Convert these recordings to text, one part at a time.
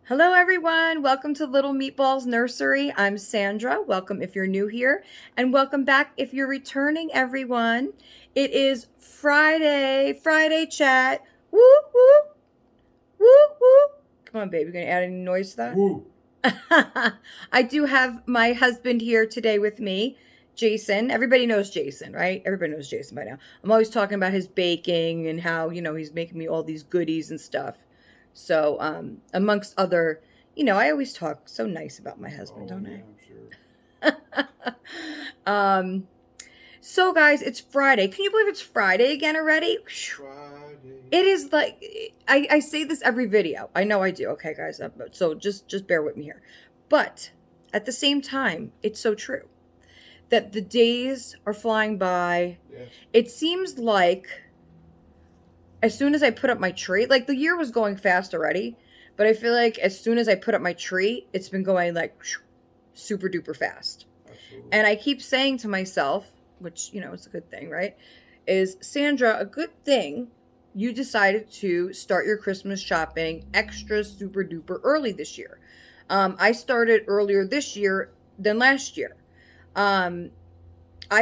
Hello, everyone. Welcome to Little Meatballs Nursery. I'm Sandra. Welcome if you're new here, and welcome back if you're returning, everyone. It is Friday chat. Woo, woo, woo, woo. Come on, babe. You gonna add any noise to that? Woo. I do have my husband here today with me, Jason. Everybody knows Jason, right? Everybody knows Jason by now. I'm always talking about his baking and how, he's making me all these goodies and stuff. So, amongst other, I always talk so nice about my husband, don't Yeah, I? I'm sure. um, so guys, it's Friday. Can you believe it's Friday again already? Friday. It is like I say this every video. I know I do. Okay, guys. So just bear with me here. But at the same time, it's so true that the days are flying by. Yes. It seems like as soon as I put up my tree, like the year was going fast already, but I feel like as soon as I put up my tree, it's been going like super duper fast. Absolutely. And I keep saying to myself, which, is a good thing, right? Is Sandra, a good thing you decided to start your Christmas shopping extra super duper early this year. I started earlier this year than last year. I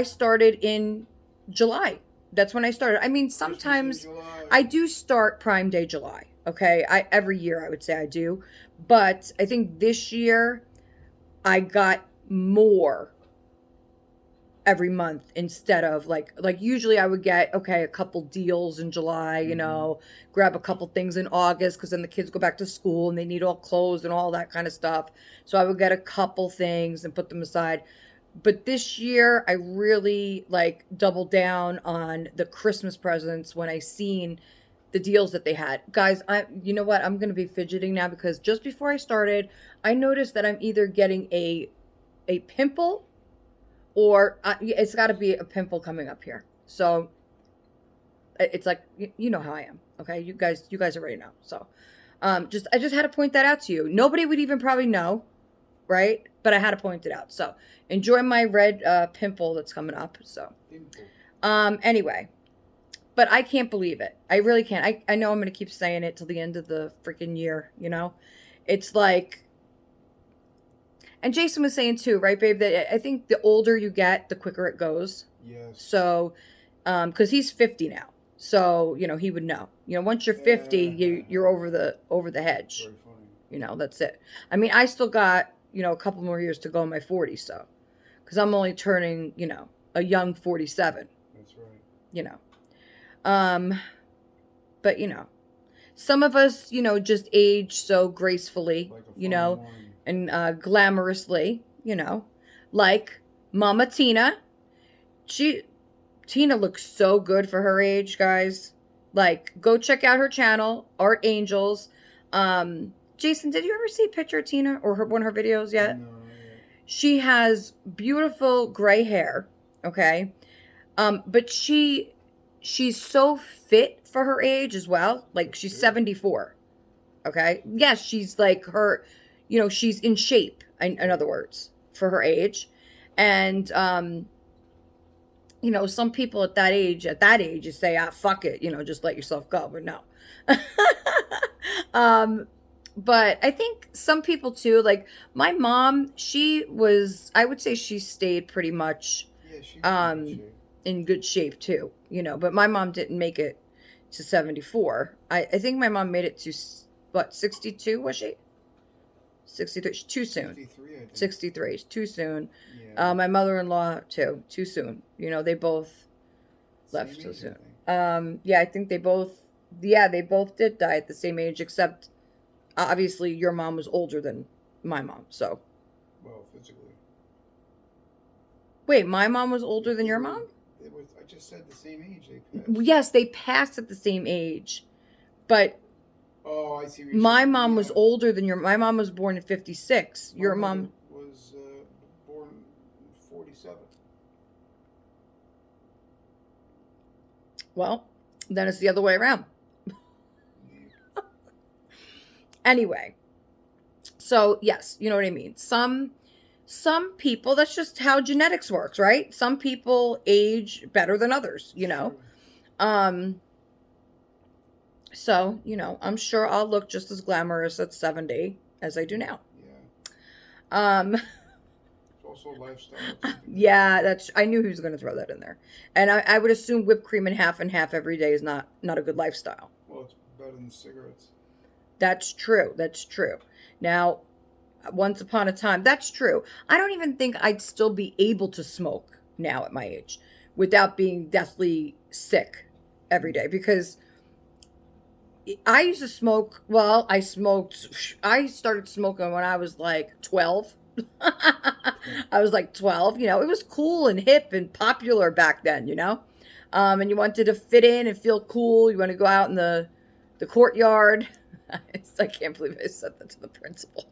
started in July. That's when I started. I mean, sometimes I do start Prime Day July. Okay, I every year I would say I do, but I think this year I got more every month instead of like usually I would get a couple deals in July, grab a couple things in August because then the kids go back to school and they need all clothes and all that kind of stuff. So I would get a couple things and put them aside. But this year I really like doubled down on the Christmas presents when I seen the deals that they had. Guys, you know what? I'm going to be fidgeting now because just before I started, I noticed that I'm either getting a pimple or it's got to be a pimple coming up here. So it's like you know how I am. Okay, you guys already know. So I just had to point that out to you. Nobody would even probably know, right? But I had to point it out. So enjoy my red pimple that's coming up. So anyway, but I can't believe it. I really can't. I know I'm gonna keep saying it till the end of the freaking year. It's like. And Jason was saying too, right, babe, that I think the older you get, the quicker it goes. Yes. So, because he's 50 now, so he would know. Once you're 50, you're over the hedge. Very funny. That's it. I mean, I still got a couple more years to go in my 40s, so because I'm only turning a young 47. That's right. But some of us just age so gracefully, Like and glamorously, like Mama Tina. Tina looks so good for her age, guys. Like, go check out her channel, Art Angels. Jason, did you ever see a picture of Tina or one of her videos yet? No. She has beautiful gray hair, okay? But she's so fit for her age as well. Like, she's 74, okay? Yes, she's like her, she's in shape, in other words, for her age. And, some people at that age, you say, fuck it, just let yourself go. But no. But I think some people too, like my mom, I would say she stayed pretty much, in good shape too, but my mom didn't make it to 74. I think my mom made it to, what, 62, was she? 63, too soon. 63, I think. 63, too soon. Yeah. My mother-in-law too soon. They both left Same so age, soon. I think. Yeah, I think they both did die at the same age, except obviously your mom was older than my mom. So Well, physically. wait, my mom was older than your mom? I just said the same age they passed. Yes, they passed at the same age, but Oh, I see what you're my saying. mom was older than my mom was born in 56. Your mom was born in 47. Well, then it's the other way around. Anyway, so yes, you know what I mean. Some people, that's just how genetics works, right? Some people age better than others, So, I'm sure I'll look just as glamorous at 70. as I do now. Yeah. Um, It's also a lifestyle. Too. yeah, I knew he was going to throw that in there. And I would assume whipped cream and half every day is not a good lifestyle. Well, it's better than cigarettes. That's true. That's true. Now, once upon a time, that's true. I don't even think I'd still be able to smoke now at my age without being deathly sick every day, because I used to smoke. Well, I started smoking when I was like 12. I was like 12. It was cool and hip and popular back then, and you wanted to fit in and feel cool. You want to go out in the courtyard. I can't believe I said that to the principal.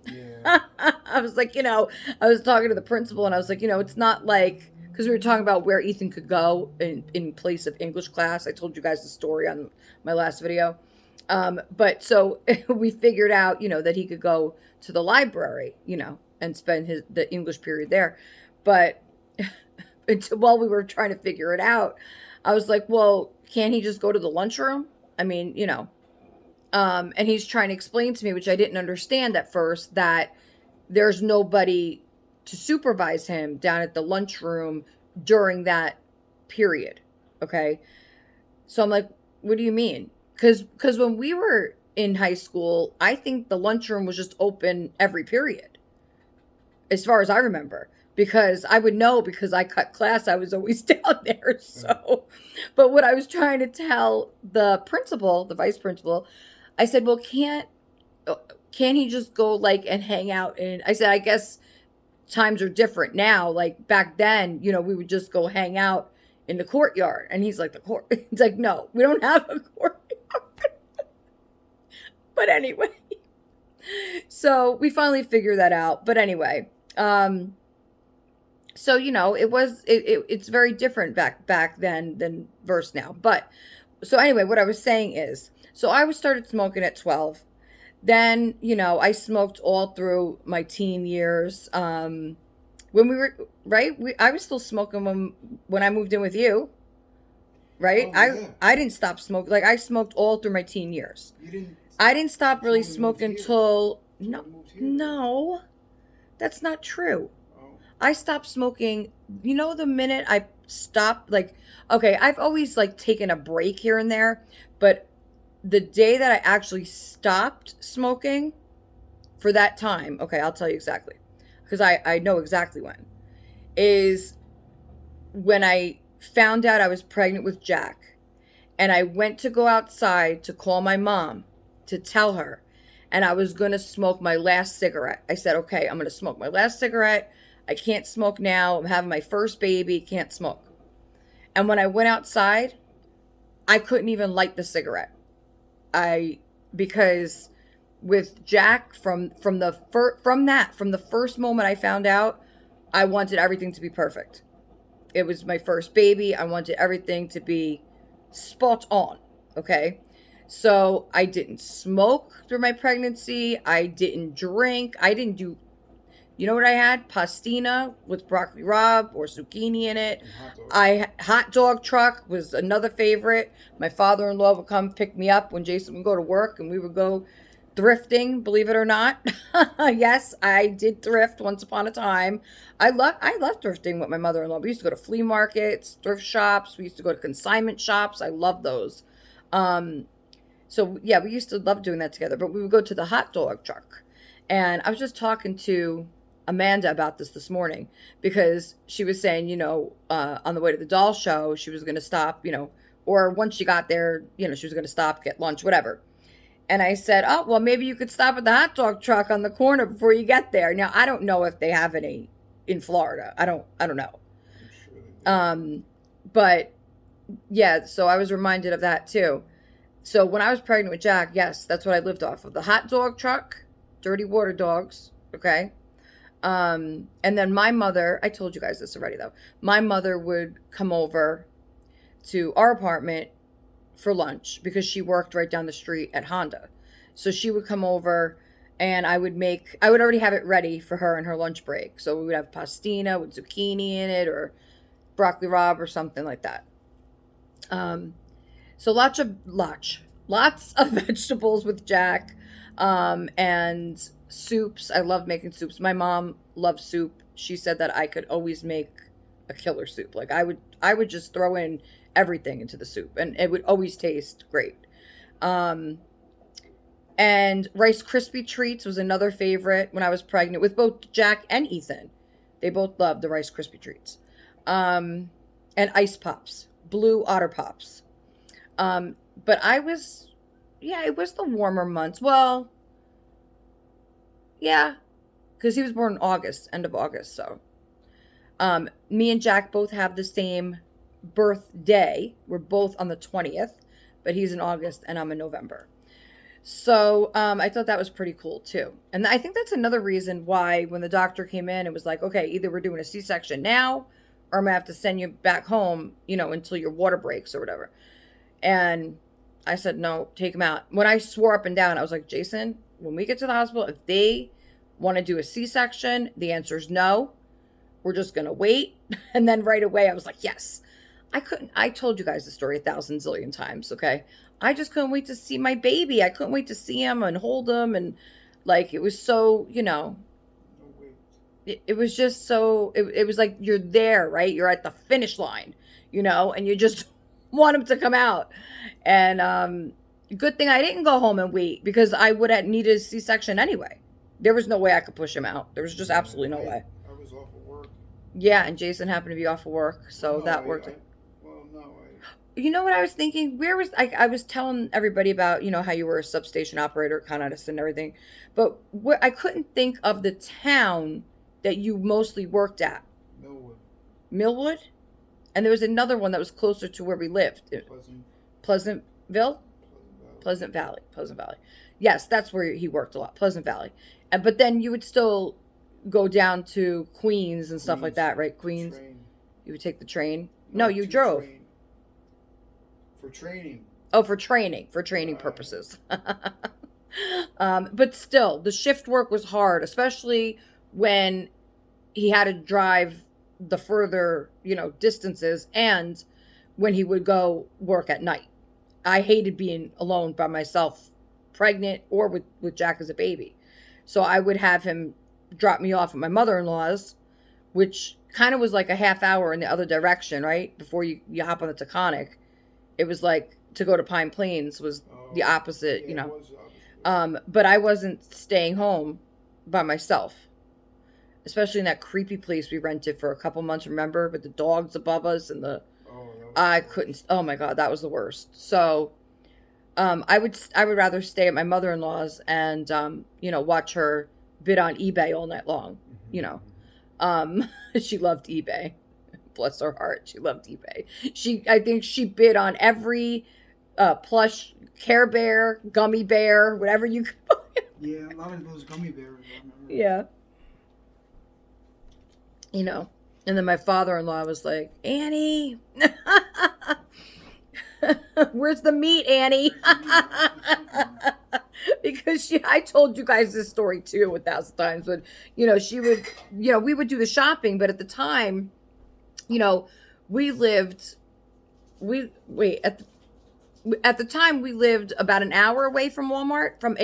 Yeah. I was like, I was talking to the principal and I was like, it's not like, because we were talking about where Ethan could go in place of English class. I told you guys the story on my last video. But so we figured out, that he could go to the library, and spend the English period there. But while we were trying to figure it out, I was like, well, can't he just go to the lunchroom? I mean, and he's trying to explain to me, which I didn't understand at first, that there's nobody to supervise him down at the lunchroom during that period. Okay. So I'm like, what do you mean? Because when we were in high school, I think the lunchroom was just open every period, as far as I remember. Because I would know, because I cut class, I was always down there. So, but what I was trying to tell the principal, the vice principal, I said, well, can't he just go and hang out? And I said, I guess times are different now. Like back then, we would just go hang out in the courtyard. And he's like, he's like, no, we don't have a courtyard. But anyway, so we finally figured that out. But anyway, so it's very different back then than versus now. But so anyway, what I was saying is, so I started smoking at 12. Then, I smoked all through my teen years. When we were, right? I was still smoking when I moved in with you, right? Oh, yeah. I didn't stop smoking. I smoked all through my teen years. I didn't stop really smoking until, no, that's not true. Oh. I stopped smoking, the minute I stopped, okay, I've always taken a break here and there, but the day that I actually stopped smoking for that time, okay, I'll tell you exactly, because I know exactly when, is when I found out I was pregnant with Jack, and I went to go outside to call my mom to tell her, and I was going to smoke my last cigarette. I said, okay, I'm going to smoke my last cigarette. I can't smoke now. I'm having my first baby. Can't smoke. And when I went outside, I couldn't even light the cigarette. Because with Jack, from the first moment I found out, I wanted everything to be perfect. It was my first baby. I wanted everything to be spot on. Okay. So I didn't smoke through my pregnancy. I didn't drink. I didn't do, you know what I had? Pastina with broccoli rabe or zucchini in it. Hot dog truck was another favorite. My father-in-law would come pick me up when Jason would go to work, and we would go thrifting, believe it or not. Yes, I did thrift once upon a time. I love thrifting with my mother-in-law. We used to go to flea markets, thrift shops. We used to go to consignment shops. I love those. So yeah, we used to love doing that together. But we would go to the hot dog truck, and I was just talking to Amanda about this morning, because she was saying, on the way to the Dollshow, she was going to stop, or once she got there, she was going to stop, get lunch, whatever. And I said, oh, well, maybe you could stop at the hot dog truck on the corner before you get there. Now, I don't know if they have any in Florida. I don't know. But yeah, so I was reminded of that too. So when I was pregnant with Jack, yes, that's what I lived off of. The hot dog truck, dirty water dogs. Okay. And then my mother, I told you guys this already though. My mother would come over to our apartment for lunch because she worked right down the street at Honda. So she would come over, and I would already have it ready for her in her lunch break. So we would have pastina with zucchini in it, or broccoli rabe or something like that. So lots of vegetables with Jack. And soups. I love making soups. My mom loves soup. She said that I could always make a killer soup. Like I would just throw in everything into the soup and it would always taste great. Um, and Rice Krispie treats was another favorite when I was pregnant with both Jack and Ethan. They both loved the Rice Krispie treats. And ice pops, blue otter pops. But I was, yeah, it was the warmer months. Well, yeah, because he was born in August, end of August. So, me and Jack both have the same birthday. We're both on the 20th, but he's in August and I'm in November. So, I thought that was pretty cool too. And I think that's another reason why when the doctor came in, it was like, okay, either we're doing a C-section now or I'm gonna have to send you back home, until your water breaks or whatever. And I said, no, take him out. When I swore up and down, I was like, Jason, when we get to the hospital, if they want to do a C-section, the answer is no. We're just going to wait. And then right away, I was like, yes. I told you guys the story 1,000 zillion times, okay? I just couldn't wait to see my baby. I couldn't wait to see him and hold him. And like, it was so, No wait. it was just so, it was like you're there, right? You're at the finish line, and you just want him to come out. And good thing I didn't go home and wait because I would have needed a C-section anyway. There was no way I could push him out. There was just absolutely no way. I was off of work. Yeah, and Jason happened to be off of work, so No, that worked. No. You know what I was thinking? Where was I was telling everybody about, how you were a substation operator, Con Edison and everything. But I couldn't think of the town that you mostly worked at. Millwood. Millwood? And there was another one that was closer to where we lived. Pleasantville? Pleasant Valley. Yes, that's where he worked a lot. Pleasant Valley. But then you would still go down to Queens and stuff like that, right? Queens. You would take the train. No, you drove. For training. Oh, for training purposes. But still, the shift work was hard, especially when he had to drive the further, distances and when he would go work at night. I hated being alone by myself, pregnant or with Jack as a baby. So I would have him drop me off at my mother-in-law's, which kind of was like a half hour in the other direction, right? Before you hop on the Taconic. It was like to go to Pine Plains was the opposite, It was the opposite. But I wasn't staying home by myself, especially in that creepy place we rented for a couple months, remember? With the dogs above us and I couldn't. Oh my God, that was the worst. So, I would rather stay at my mother-in-law's and watch her bid on eBay all night long. She loved eBay. Bless her heart, she loved eBay. I think she bid on every plush Care Bear, gummy bear, whatever you could buy. Yeah, a lot of those gummy bears. I remember. Yeah. And then my father-in-law was like, Annie, where's the meat, Annie? Because I told you guys this story too 1,000 times, but she would, we would do the shopping, but at the time, at the time we lived about an hour away from a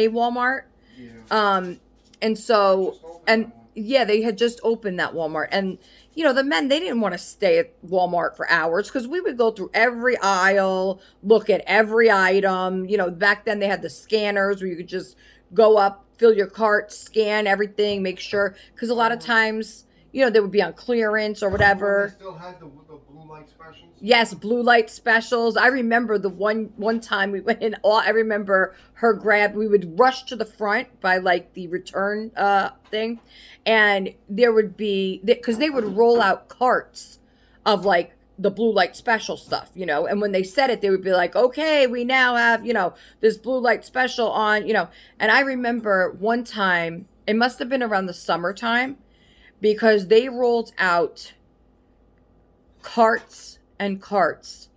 Walmart. Yeah. And so, and yeah, they had just opened that Walmart. And, the men, they didn't want to stay at Walmart for hours because we would go through every aisle, look at every item. Back then they had the scanners where you could just go up, fill your cart, scan everything, make sure. Because a lot of times, they would be on clearance or whatever. They still had the blue light specials? Yes, blue light specials. I remember the one time we went in. I remember we would rush to the front by like the return thing. And there would be, because they would roll out carts of like the blue light special stuff, and when they said it, they would be like, okay, we now have, this blue light special on, and I remember one time, it must have been around the summertime, because they rolled out carts and carts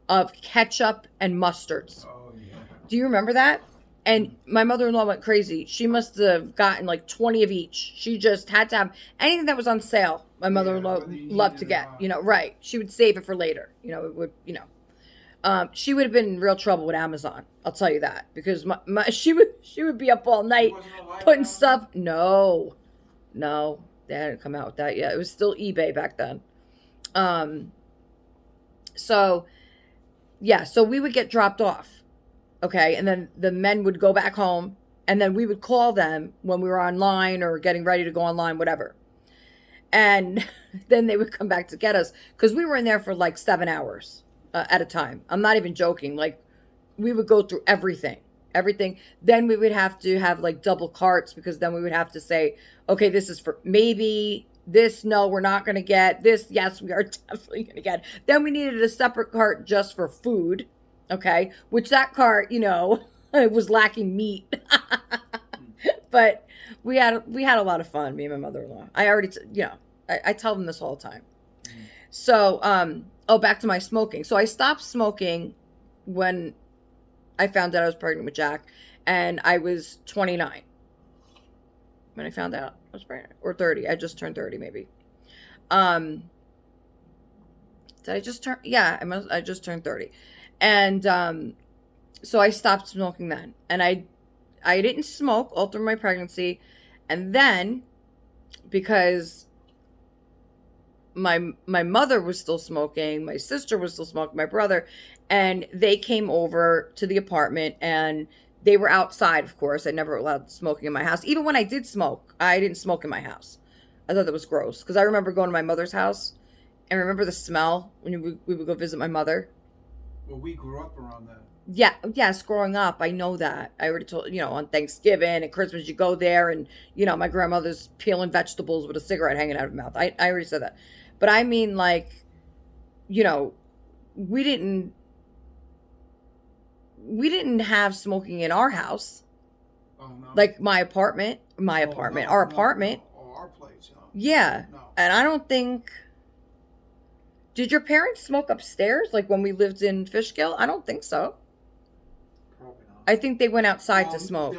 of ketchup and mustards. Oh, yeah. Do you remember that? And my mother-in-law went crazy. She must have gotten like 20 of each. She just had to have anything that was on sale. My mother-in-law loved to get, right. She would save it for later. It would, She would have been in real trouble with Amazon. I'll tell you that, because she would be up all night putting stuff. No, they hadn't come out with that yet. It was still eBay back then. So yeah, so we would get dropped off, okay, and then the men would go back home, and then we would call them when we were online or getting ready to go online, whatever, and then they would come back to get us because we were in there for like 7 hours at a time. I'm not even joking. Like, we would go through everything. Then we would have to have like double carts, because then we would have to say, okay, this is for maybe this. No, we're not going to get this. Yes, we are definitely going to get. Then we needed a separate cart just for food. Okay. Which that cart, it was lacking meat, but we had a lot of fun, me and my mother-in-law. I already, I tell them this all the time. So, back to my smoking. So I stopped smoking when I found out I was pregnant with Jack, and I was 29 when I found out I was pregnant, or 30. I just turned 30, maybe. Did I just turn? Yeah, I just turned 30, and so I stopped smoking then, and I didn't smoke all through my pregnancy, and then because my mother was still smoking, my sister was still smoking, my brother, and they came over to the apartment, and they were outside, of course. I never allowed smoking in my house. Even when I did smoke, I didn't smoke in my house. I thought that was gross, because I remember going to my mother's house and remember the smell when we would go visit my mother. Well, we grew up around that. Yeah, yes, growing up, I know that. I already told, on Thanksgiving and Christmas, you go there and, my grandmother's peeling vegetables with a cigarette hanging out of her mouth. I already said that. But I mean, like, we didn't have smoking in our house. Oh, no. Like our apartment. No, Our place, no. Yeah. No. And I don't think, did your parents smoke upstairs, like when we lived in Fishkill? I don't think so. Probably not. I think they went outside to smoke.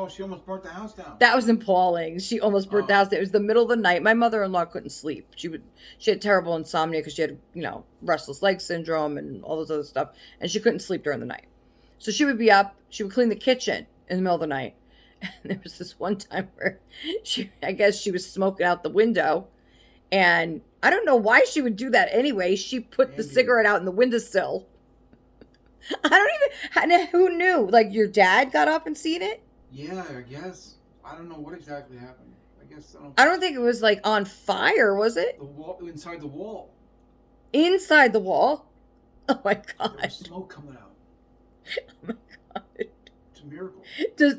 She almost burnt the house down. That was appalling. She almost burnt the house down. It was the middle of the night. My mother-in-law couldn't sleep. She had terrible insomnia because she had, restless leg syndrome and all this other stuff. And she couldn't sleep during the night. So she would be up. She would clean the kitchen in the middle of the night. And there was this one time where I guess she was smoking out the window. And I don't know why she would do that anyway. She put the cigarette out in the windowsill. Who knew? Like, your dad got up and seen it? Yeah, I guess. I don't know what exactly happened. I don't think it was like on fire, was it? The wall, inside the wall. Inside the wall? Oh my God. There was smoke coming out. Oh my God. It's a miracle.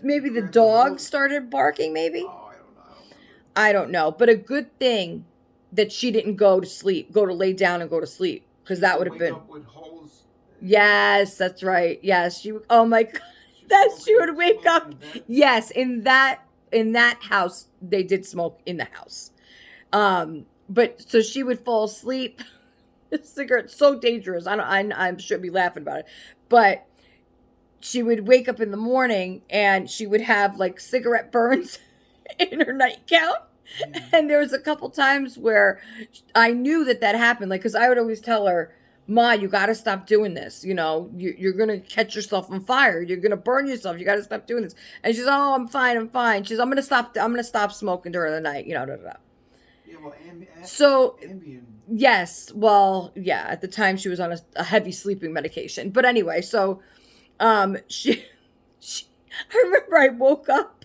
Maybe the dog started barking, maybe? Oh, I don't know. I don't know. But a good thing that she didn't go to lay down and go to sleep. Because that would have been. Up with holes. Yes, that's right. Yes, oh my God. She would wake up. Yes, in that house, they did smoke in the house. But so she would fall asleep. Cigarette's so dangerous. I'm sure I'd be laughing about it. But she would wake up in the morning and she would have like cigarette burns in her nightgown. Yeah. And there was a couple times where I knew that happened. Like, because I would always tell her, Ma, you got to stop doing this. You're going to catch yourself on fire. You're going to burn yourself. You got to stop doing this. And she's, oh, I'm fine. She's, I'm going to stop smoking during the night. Da, da, da. Yeah, well, Ambien. Yes. Well, yeah, at the time she was on a heavy sleeping medication. But anyway, so, she I remember I woke up,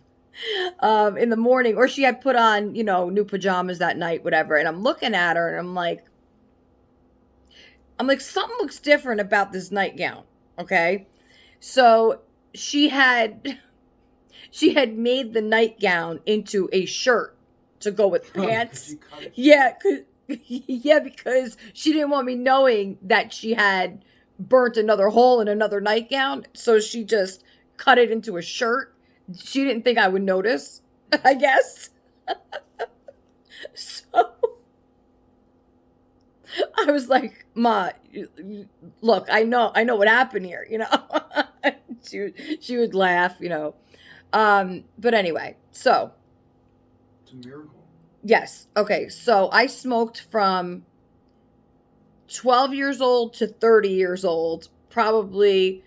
in the morning, or she had put on, new pajamas that night, whatever. And I'm looking at her and I'm like, something looks different about this nightgown. Okay. So she had made the nightgown into a shirt to go with pants. Yeah. Because she didn't want me knowing that she had burnt another hole in another nightgown. So she just cut it into a shirt. She didn't think I would notice, I guess. So I was like, Ma, look, I know what happened here, she would laugh, but anyway, so. It's a miracle. Yes. Okay. So I smoked from 12 years old to 30 years old, probably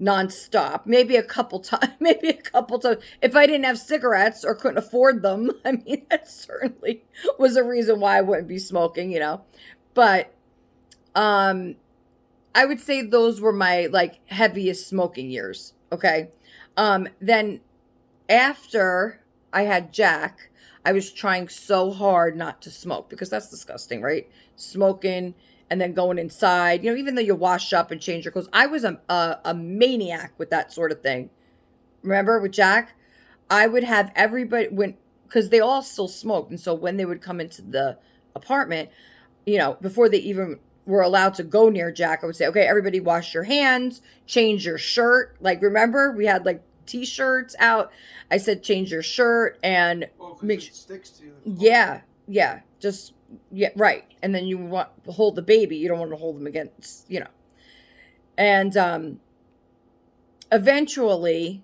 nonstop. Maybe a couple times. Maybe a couple times. If I didn't have cigarettes or couldn't afford them, I mean, that certainly was a reason why I wouldn't be smoking, But I would say those were my like heaviest smoking years. Okay. Then after I had Jack, I was trying so hard not to smoke because that's disgusting, right? Smoking and then going inside, even though you wash up and change your clothes. I was a maniac with that sort of thing. Remember with Jack? I would have everybody, because they all still smoked. And so when they would come into the apartment, before they even were allowed to go near Jack, I would say, okay, everybody wash your hands, change your shirt. Like, remember, we had like t-shirts out. I said, change your shirt and make sure it sticks to you. Yeah. Just, right. And then you want to hold the baby. You don't want to hold them against, And eventually,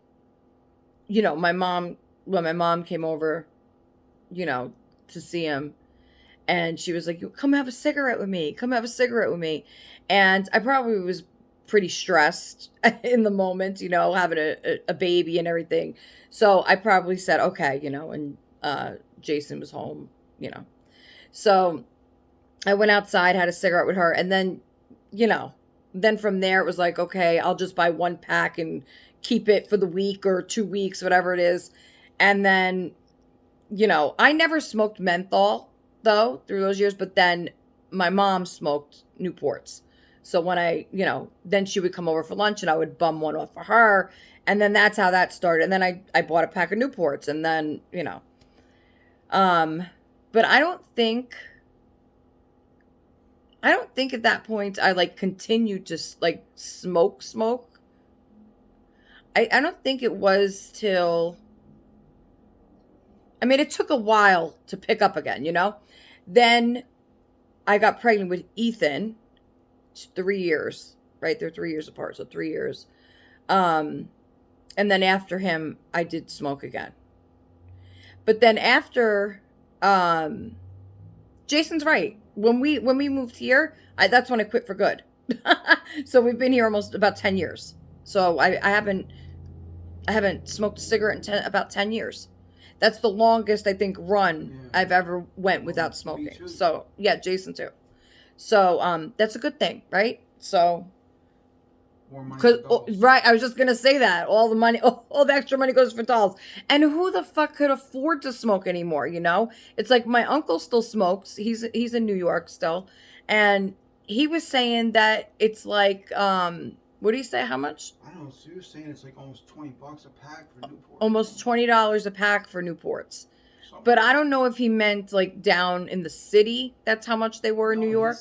when my mom came over, to see him, and she was like, come have a cigarette with me. Come have a cigarette with me. And I probably was pretty stressed in the moment, having a baby and everything. So I probably said, okay, and Jason was home, So I went outside, had a cigarette with her. And then, then from there it was like, okay, I'll just buy one pack and keep it for the week or 2 weeks, whatever it is. And then, I never smoked menthol though through those years, but then my mom smoked Newports. So when then she would come over for lunch and I would bum one off for her. And then that's how that started. And then I bought a pack of Newports and then, but I don't think at that point I like continued to like smoke. I don't think it was till, I mean, it took a while to pick up again, Then I got pregnant with Ethan, 3 years, right? They're 3 years apart, so 3 years. And then after him, I did smoke again. But then after, Jason's right. When we moved here, that's when I quit for good. So we've been here almost about 10 years. So I haven't smoked a cigarette in about 10 years. That's the longest, I think, run I've ever went without smoking. So, yeah, Jason too. So, that's a good thing, right? So, right, I was just going to say that. All the money, all the extra money goes for dolls. And who the fuck could afford to smoke anymore, It's like my uncle still smokes. He's in New York still. And he was saying that it's like, what do you say? How much? I don't know. So you're saying it's like almost $20 a pack for Newports. Almost $20 a pack for Newports. But I don't know if he meant like down in the city. That's how much they were in New York.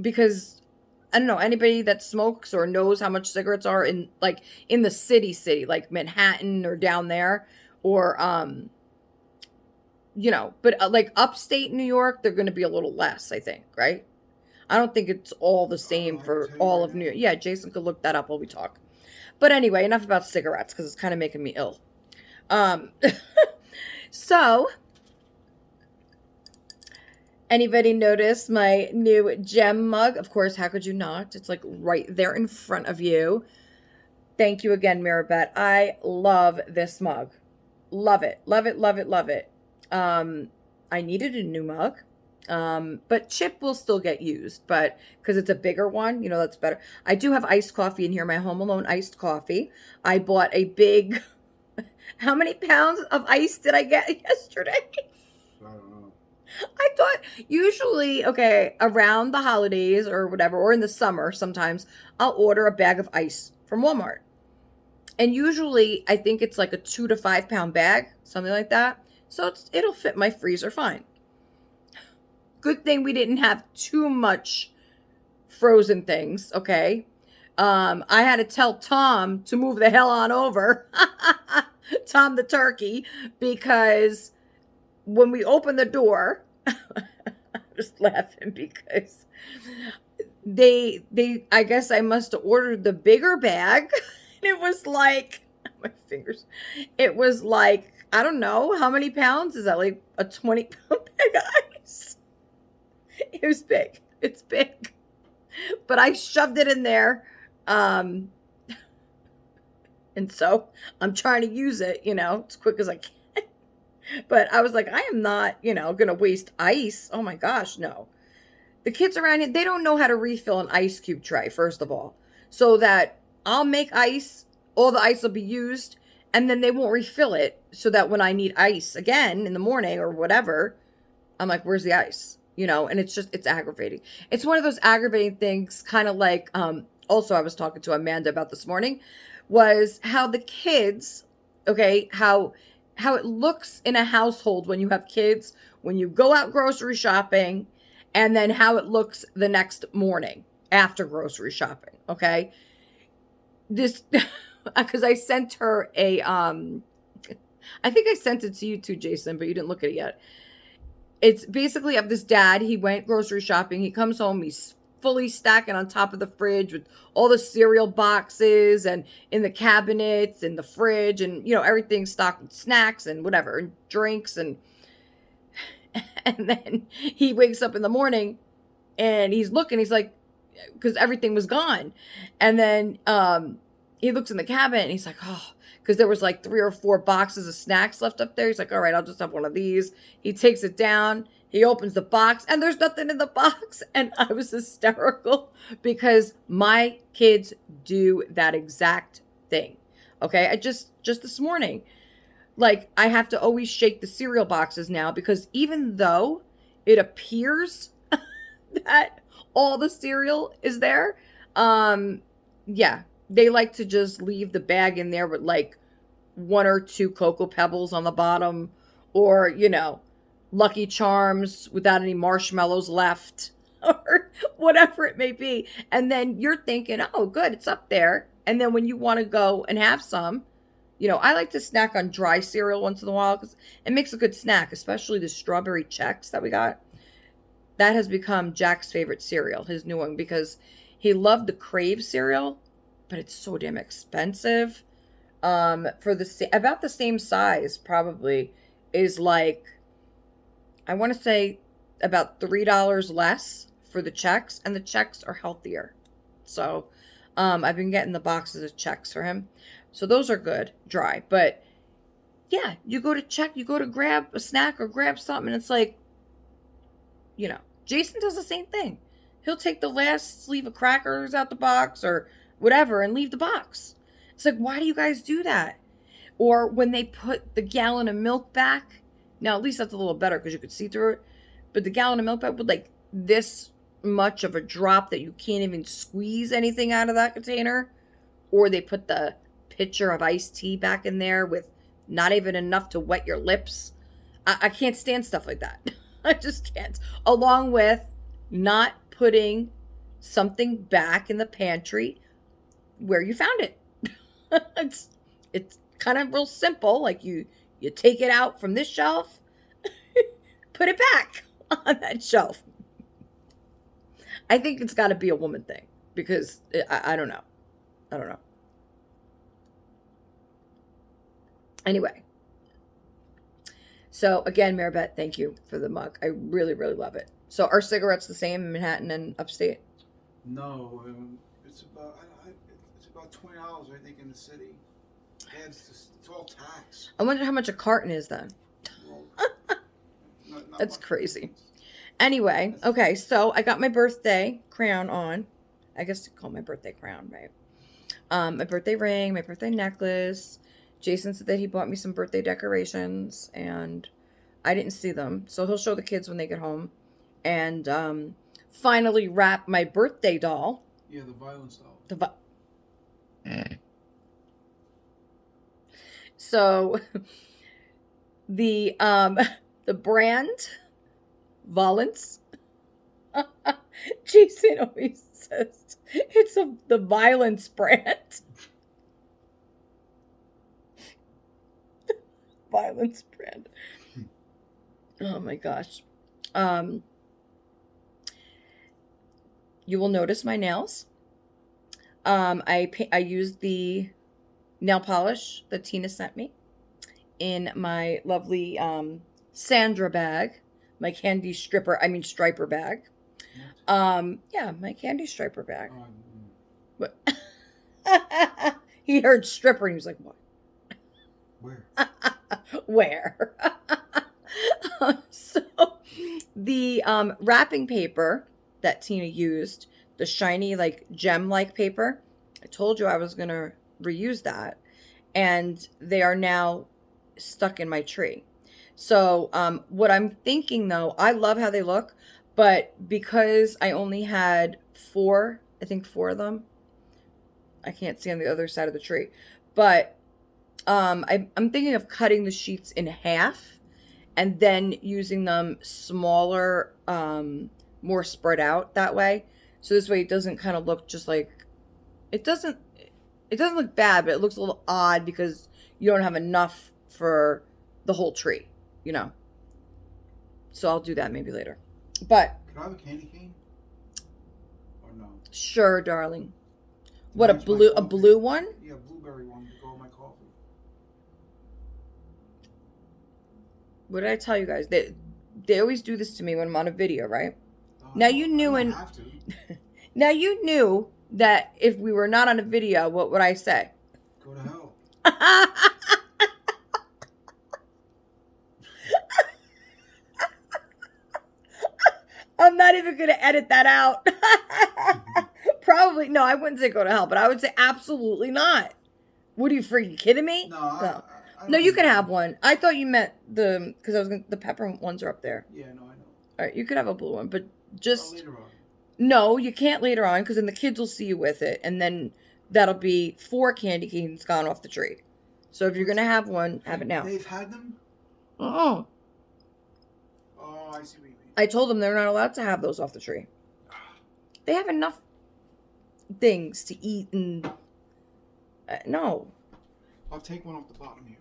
Because I don't know, anybody that smokes or knows how much cigarettes are in the city, like Manhattan or down there, or but like upstate New York, they're going to be a little less, I think, right? I don't think it's all the same for all of New York. Yeah, Jason could look that up while we talk. But anyway, enough about cigarettes because it's kind of making me ill. So, anybody notice my new gem mug? Of course, how could you not? It's like right there in front of you. Thank you again, Mirabette. I love this mug. Love it. Love it, love it, love it. I needed a new mug. But Chip will still get used, but because it's a bigger one, that's better. I do have iced coffee in here, my Home Alone iced coffee. I bought a big, how many pounds of ice did I get yesterday? I don't know. I thought usually, okay, around the holidays or whatever, or in the summer, sometimes I'll order a bag of ice from Walmart. And usually I think it's like a 2 to 5 pound bag, something like that. So it'll fit my freezer fine. Good thing we didn't have too much frozen things, okay? I had to tell Tom to move the hell on over, Tom the turkey, because when we opened the door, I'm just laughing because I guess I must have ordered the bigger bag. And it was like, my fingers, it was like, I don't know, how many pounds is that? Like a 20-pound bag of ice. It was big. It's big. But I shoved it in there Um, and so I'm trying to use it, as quick as I can. But I was like, I am not, going to waste ice. Oh my gosh, no. The kids around here, they don't know how to refill an ice cube tray, first of all. So that I'll make ice, all the ice will be used, and then they won't refill it. So that when I need ice again in the morning or whatever, I'm like, where's the ice? And it's aggravating. It's one of those aggravating things, kind of like, also I was talking to Amanda about this morning, was how the kids, okay, how it looks in a household when you have kids, when you go out grocery shopping, and then how it looks the next morning after grocery shopping, okay? This, because I sent her I think I sent it to you too, Jason, but you didn't look at it yet. It's basically of this dad. He went grocery shopping. He comes home. He's fully stacking on top of the fridge with all the cereal boxes and in the cabinets and the fridge and, everything stocked with snacks and whatever and drinks. And then he wakes up in the morning and he's looking. He's like, because everything was gone. And then he looks in the cabinet and he's like, oh, because there was like 3 or 4 boxes of snacks left up there. He's like, all right, I'll just have one of these. He takes it down. He opens the box and there's nothing in the box. And I was hysterical because my kids do that exact thing. Okay. I just this morning, like, I have to always shake the cereal boxes now because even though it appears that all the cereal is there, yeah, they like to just leave the bag in there with like 1 or 2 Cocoa Pebbles on the bottom, or, Lucky Charms without any marshmallows left, or whatever it may be. And then you're thinking, oh, good, it's up there. And then when you want to go and have some, I like to snack on dry cereal once in a while because it makes a good snack, especially the strawberry checks that we got. That has become Jack's favorite cereal, his new one, because he loved the Crave cereal, but it's so damn expensive. For about the same size, probably, is like, I want to say about $3 less for the checks, and the checks are healthier. So, I've been getting the boxes of checks for him. So those are good, dry. But yeah, you go to grab a snack or grab something, and it's like, Jason does the same thing. He'll take the last sleeve of crackers out the box or whatever and leave the box. It's like, why do you guys do that? Or when they put the gallon of milk back, now at least that's a little better because you could see through it, but the gallon of milk back with like this much of a drop that you can't even squeeze anything out of that container, or they put the pitcher of iced tea back in there with not even enough to wet your lips. I can't stand stuff like that. I just can't. Along with not putting something back in the pantry where you found it. It's kind of real simple. Like you take it out from this shelf, put it back on that shelf. I think it's got to be a woman thing because I don't know. I don't know. Anyway. So again, Maribeth, thank you for the mug. I really, really love it. So are cigarettes the same in Manhattan and upstate? No, it's about $20, I think, in the city. Yeah, it's all tax. I wonder how much a carton is then. Well, not That's much. crazy. Anyway, okay, so I got my birthday crown on. I guess to call my birthday crown, right? My birthday ring, my birthday necklace. Jason said that he bought me some birthday decorations, and I didn't see them. So he'll show the kids when they get home. And finally wrap my birthday doll. Yeah, the violence doll. So the brand Valence. Jason always says it's the violence brand. Violence brand. Oh my gosh. You will notice my nails. I used the nail polish that Tina sent me in my lovely Sandra bag, my candy striper bag. Yeah, my candy striper bag. What? He heard stripper and he was like, what? Where? Where? So the wrapping paper that Tina used, the shiny like gem-like paper, I told you I was going to reuse that. And they are now stuck in my tree. So what I'm thinking though, I love how they look, but because I only had four of them, I can't see on the other side of the tree, but I'm thinking of cutting the sheets in half and then using them smaller, more spread out that way. So this way it doesn't kind of look just like, it doesn't look bad, but it looks a little odd because you don't have enough for the whole tree, you know. So I'll do that maybe later. But Can I have a candy cane? Or no? sure, darling. To What, a match my blue coffee. one? Yeah, blueberry one to go with my coffee. What did I tell you guys? They always do this to me when I'm on a video, right? Now I you knew don't and have to. now you knew that if we were not on a video, what would I say? Go to hell. I'm not even going to edit that out. Probably. No, I wouldn't say go to hell, but I would say absolutely not. What are you freaking kidding me? No, I No, don't you can think- have one. I thought you meant because the peppermint ones are up there. Yeah, no, I know. All right, you could have a blue one, but Oh, just later on. no, you can't later on because then the kids will see you with it, and then that'll be 4 candy canes gone off the tree. So if you're gonna have one, have it now. They've had them? Oh, Oh, I see what you mean. I told them they're not allowed to have those off the tree. They have enough things to eat and no, I'll take one off the bottom here.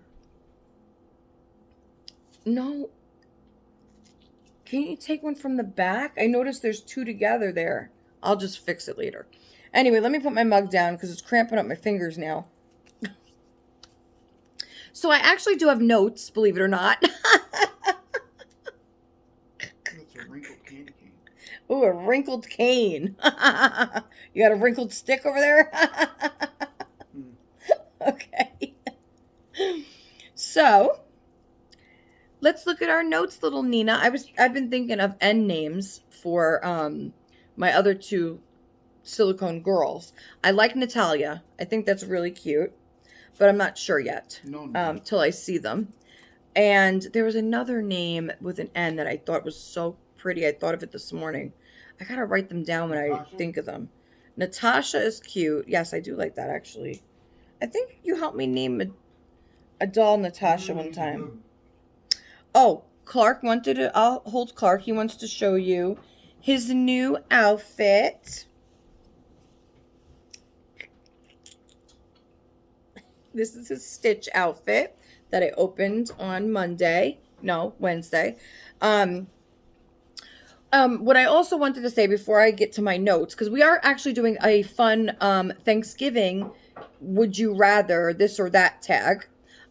no. Can you take one from the back? I noticed there's 2 together there. I'll just fix it later. Anyway, let me put my mug down because it's cramping up my fingers now. So I actually do have notes, believe it or not. That's a wrinkled candy cane. Ooh, a wrinkled cane. You got a wrinkled stick over there? Okay. So, let's look at our notes, little Nina. I've been thinking of end names for my other 2 silicone girls. I like Natalia. I think that's really cute, but I'm not sure yet. No. Till I see them. And there was another name with an N that I thought was so pretty. I thought of it this morning. I gotta write them down when Natasha? I think of them. Natasha is cute. Yes, I do like that actually. I think you helped me name a doll Natasha one time. Oh, Clark wanted to, I'll hold Clark. He wants to show you his new outfit. This is his Stitch outfit that I opened on Wednesday. What I also wanted to say before I get to my notes, because we are actually doing a fun Thanksgiving Would You Rather This or That tag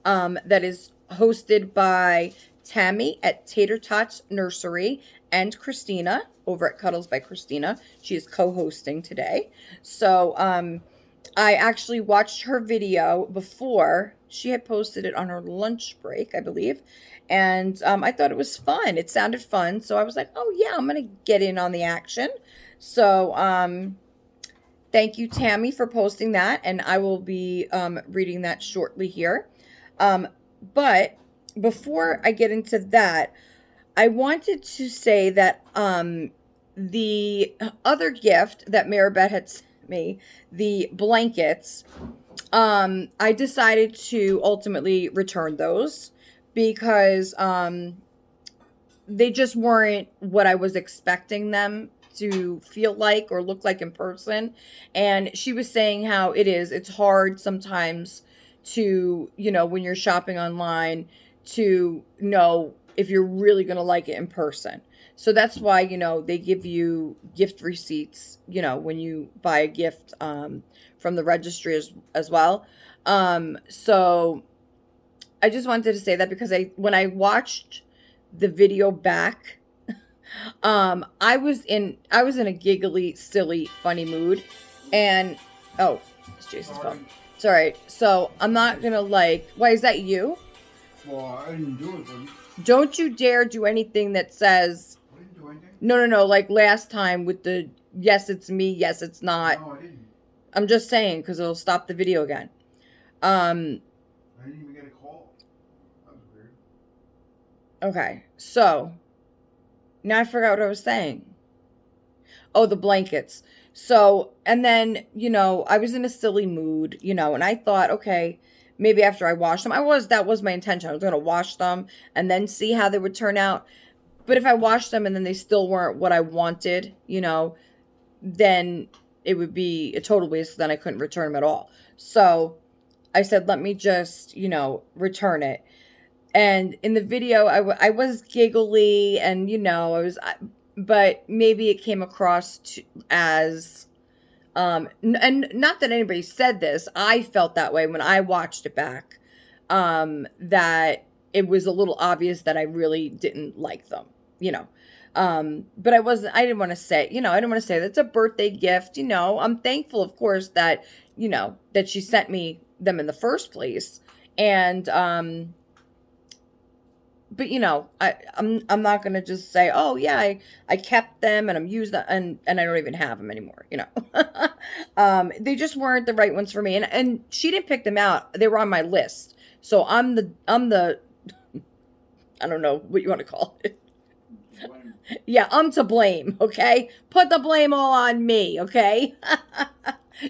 that is hosted by Tammy at Tater Tots Nursery and Christina over at Cuddles by Christina. She is co-hosting today. So I actually watched her video before. She had posted it on her lunch break, I believe. And I thought it was fun. It sounded fun. So I was like, oh, yeah, I'm going to get in on the action. So thank you, Tammy, for posting that. And I will be reading that shortly here. But before I get into that, I wanted to say that the other gift that Maribeth had sent me, the blankets, I decided to ultimately return those because they just weren't what I was expecting them to feel like or look like in person. And she was saying how it's hard sometimes to, when you're shopping online, to know if you're really going to like it in person. So that's why, they give you gift receipts, when you buy a gift from the registry as well. So I just wanted to say that because when I watched the video back, I was in a giggly, silly, funny mood. And, oh, It's Jason's Sorry. phone. It's all right. So I'm not gonna like. Why is that you? Well, I didn't do it, but Don't you dare do anything that says I didn't do anything. no. Like last time with the yes, it's me. Yes, it's not. No, I didn't. I'm just saying because it'll stop the video again. I didn't even get a call. That was weird. Okay. So now I forgot what I was saying. Oh, the blankets. So, and then, I was in a silly mood, and I thought, okay, maybe after I washed them, that was my intention. I was going to wash them and then see how they would turn out. But if I washed them and then they still weren't what I wanted, then it would be a total waste. Then I couldn't return them at all. So I said, let me just, return it. And in the video, I was giggly and, but maybe it came across as, and not that anybody said this, I felt that way when I watched it back, that it was a little obvious that I really didn't like them, but I didn't want to say, I didn't want to say that's a birthday gift, I'm thankful, of course, that, that she sent me them in the first place. And, but I'm not gonna just say, oh yeah, I kept them and I'm used them and I don't even have them anymore. They just weren't the right ones for me, and she didn't pick them out. They were on my list, so I'm the I don't know what you want to call it. Yeah, I'm to blame. Okay, put the blame all on me. Okay,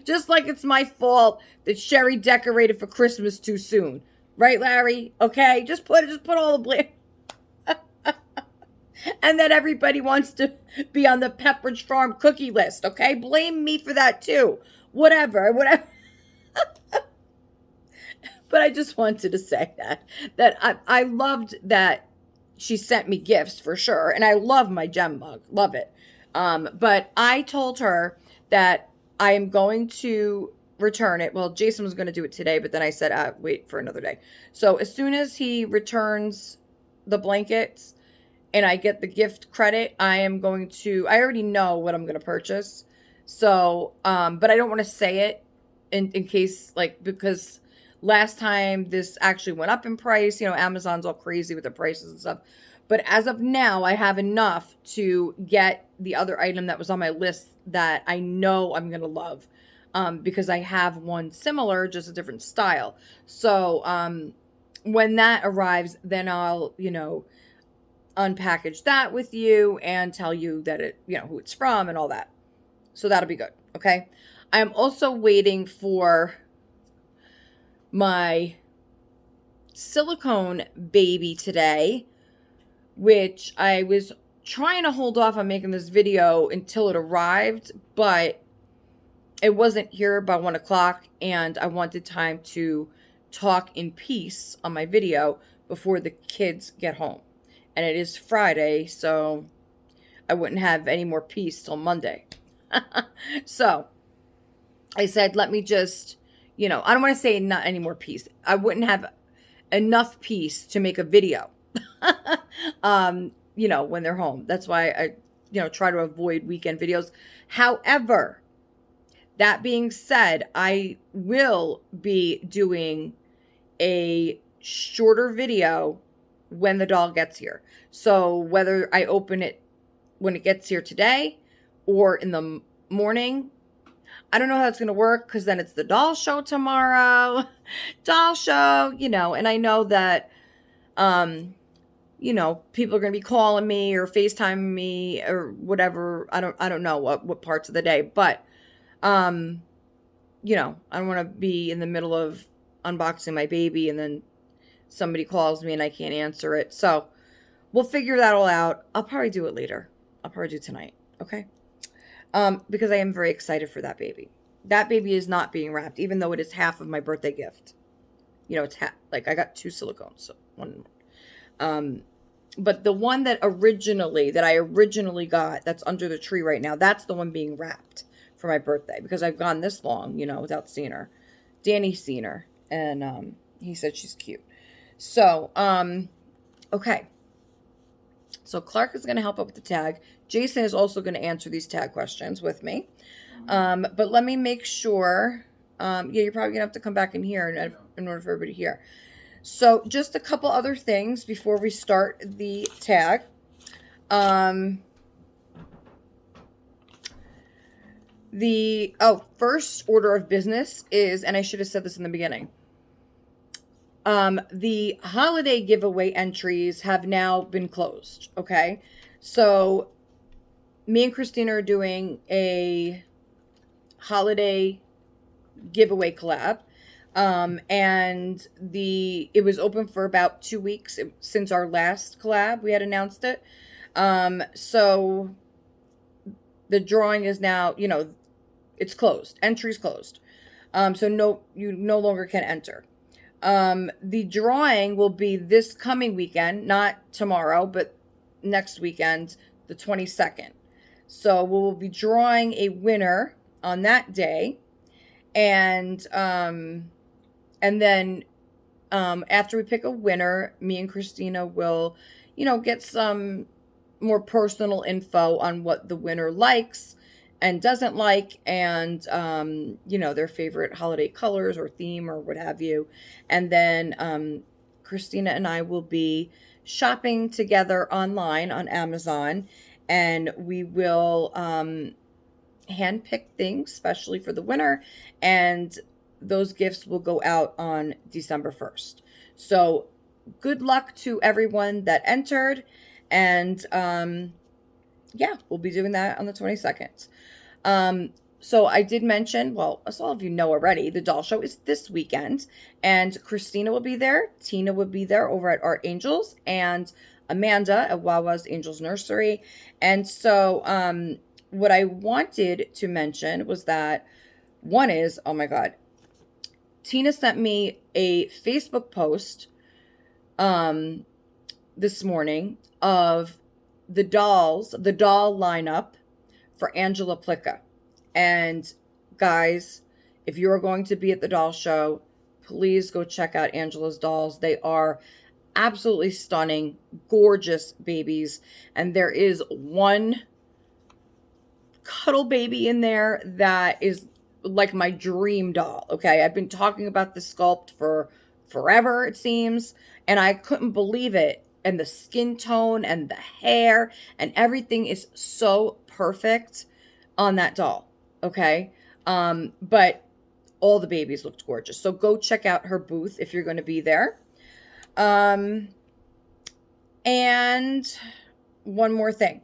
just like it's my fault that Sherry decorated for Christmas too soon. Right, Larry? Okay, just put all the blame. And that everybody wants to be on the Pepperidge Farm cookie list, okay? Blame me for that too. Whatever. But I just wanted to say that I loved that she sent me gifts for sure. And I love my gem mug. Love it. But I told her that I am going to return it. Well, Jason was going to do it today, but then I said, wait for another day. So as soon as he returns the blankets and I get the gift credit, I already know what I'm going to purchase. So, but I don't want to say it in case, because last time this actually went up in price, Amazon's all crazy with the prices and stuff. But as of now, I have enough to get the other item that was on my list that I know I'm going to love. Because I have one similar, just a different style. So, when that arrives, then I'll, unpackage that with you and tell you that it, who it's from and all that. So that'll be good. Okay. I am also waiting for my silicone baby today, which I was trying to hold off on making this video until it arrived, but it wasn't here by 1 o'clock, and I wanted time to talk in peace on my video before the kids get home. And it is Friday, so I wouldn't have any more peace till Monday. So I said, let me just, I don't want to say not any more peace. I wouldn't have enough peace to make a video, when they're home. That's why I, try to avoid weekend videos. However, that being said, I will be doing a shorter video when the doll gets here. So whether I open it when it gets here today or in the morning, I don't know how that's going to work because then it's the doll show tomorrow. Doll show, and I know that, people are going to be calling me or FaceTiming me or whatever. I don't know what parts of the day, but I don't want to be in the middle of unboxing my baby and then somebody calls me and I can't answer it. So we'll figure that all out. I'll probably do it later. I'll probably do tonight. Okay. Because I am very excited for that baby. That baby is not being wrapped, even though it is half of my birthday gift. It's half, I got 2 silicones, so one. But the one that I originally got, that's under the tree right now, that's the one being wrapped for my birthday, because I've gone this long, without seeing her. Danny's seen her, and he said she's cute. So, okay. So Clark is going to help out with the tag. Jason is also going to answer these tag questions with me. But let me make sure. Yeah, you're probably gonna have to come back in here in order for everybody to hear. So just a couple other things before we start the tag. The first order of business is, and I should have said this in the beginning. The holiday giveaway entries have now been closed. Okay, so me and Christina are doing a holiday giveaway collab. And it was open for about 2 weeks since our last collab. We had announced it. So the drawing is now, it's closed. Entry's closed. So you no longer can enter. The drawing will be this coming weekend, not tomorrow, but next weekend, the 22nd. So we will be drawing a winner on that day. And then after we pick a winner, me and Christina will, get some more personal info on what the winner likes and doesn't like, and their favorite holiday colors or theme or what have you. And then Christina and I will be shopping together online on Amazon, and we will handpick things especially for the winner, and those gifts will go out on December 1st. So good luck to everyone that entered, and we'll be doing that on the 22nd. So I did mention, well, as all of you know already, the doll show is this weekend, and Christina will be there, Tina will be there over at Art Angels, and Amanda at Wawa's Angels Nursery. And so what I wanted to mention was that one is, oh my God, Tina sent me a Facebook post this morning of the doll lineup for Angela Plica. And guys, if you're going to be at the doll show, please go check out Angela's dolls. They are absolutely stunning, gorgeous babies. And there is one cuddle baby in there that is like my dream doll. Okay, I've been talking about this sculpt for forever, it seems, and I couldn't believe it. And the skin tone and the hair and everything is so perfect on that doll. Okay, but all the babies looked gorgeous. So go check out her booth if you're going to be there. And one more thing.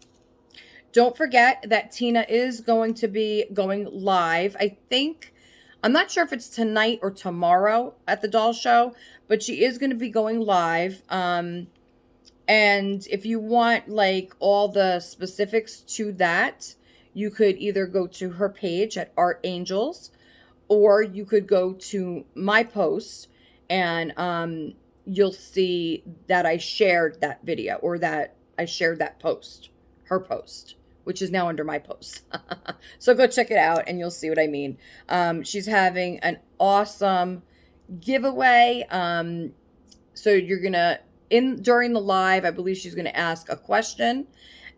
Don't forget that Tina is going to be going live. I'm not sure if it's tonight or tomorrow at the doll show, but she is going to be going live. And if you want like all the specifics to that, you could either go to her page at Art Angels, or you could go to my post, and you'll see that I shared that video, or that I shared that post, her post, which is now under my post. So go check it out and you'll see what I mean. She's having an awesome giveaway. So you're gonna, during the live, I believe she's gonna ask a question.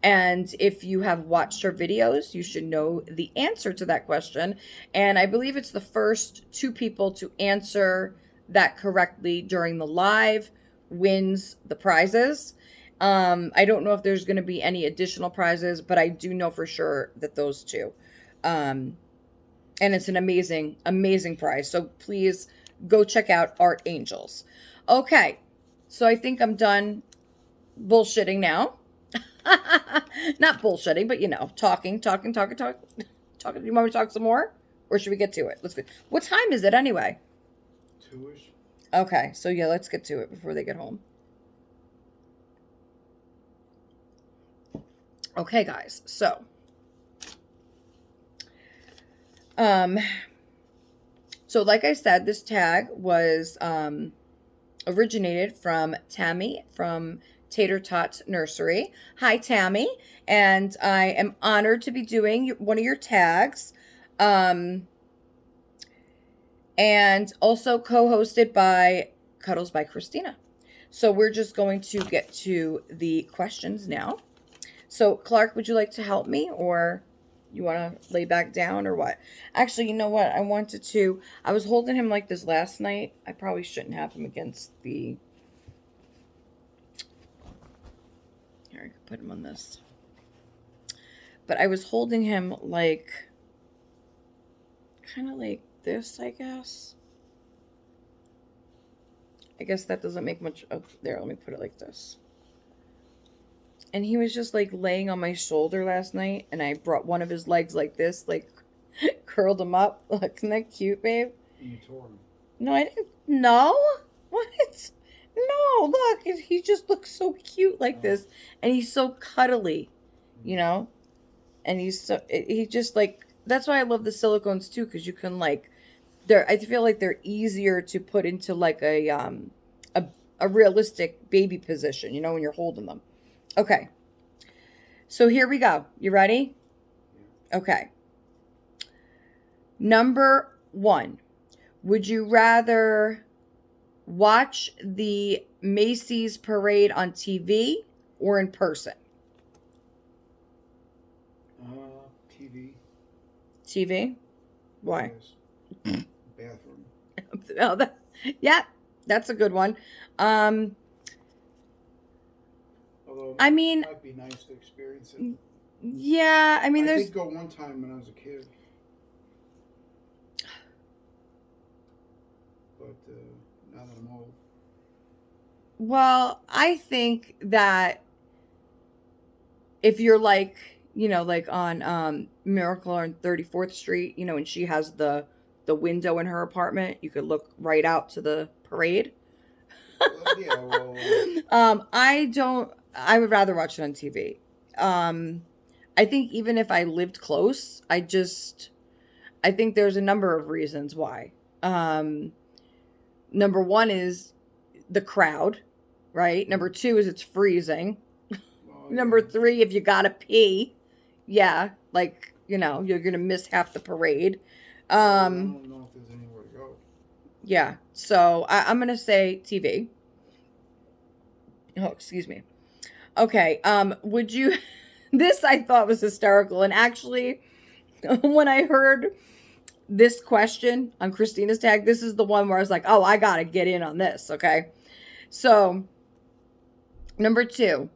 And if you have watched her videos, you should know the answer to that question. And I believe it's the first 2 people to answer that correctly during the live wins the prizes. I don't know if there's going to be any additional prizes, but I do know for sure that those 2. And it's an amazing, amazing prize. So please go check out Art Angels. Okay, so I think I'm done bullshitting now. Not bullshitting, but talking. You want me to talk some more? Or should we get to it? Let's go. What time is it anyway? 2-ish. Okay, so yeah, let's get to it before they get home. Okay, guys, so like I said, this tag was originated from Tammy from Tater Tots Nursery. Hi, Tammy, and I am honored to be doing one of your tags, and also co-hosted by Cuddles by Christina. So we're just going to get to the questions now. So, Clark, would you like to help me, or? You want to lay back down or what? Actually, you know what? I was holding him like this last night. I probably shouldn't have him against the... Here, I could put him on this. But I was holding him like... kind of like this, I guess. I guess that doesn't make much... Oh, there, let me put it like this. And he was just like laying on my shoulder last night, and I brought one of his legs like this, like curled him up. Look, isn't that cute, babe? You tore him. No, I didn't. No? What? No, look, he just looks so cute like this, and he's so cuddly, you know? And he just like, that's why I love the silicones too, because you can like, I feel like they're easier to put into like a realistic baby position, you know, when you're holding them. Okay, so here we go. You ready? Okay. Number 1. Would you rather watch the Macy's parade on TV or in person? TV. TV? Why? Yes. Bathroom. Oh, yeah, that's a good one. Although I mean, it might be nice to experience it. Yeah, I mean, I did go one time when I was a kid. But now that I'm old. Well, I think that if you're like, you know, like on Miracle on 34th Street, you know, and she has the window in her apartment, you could look right out to the parade. Yeah, well, I would rather watch it on TV. I think even if I lived close, I think there's a number of reasons why. Number 1 is the crowd, right? Number 2 is it's freezing. Number 3, if you gotta pee, yeah, like, you know, you're gonna miss half the parade. I don't know if there's anywhere to go. Yeah, so I'm gonna say TV. Oh, excuse me. Okay, would you... This I thought was hysterical, and actually, when I heard this question on Christina's tag, this is the one where I was like, oh, I gotta get in on this, okay? So, number 2,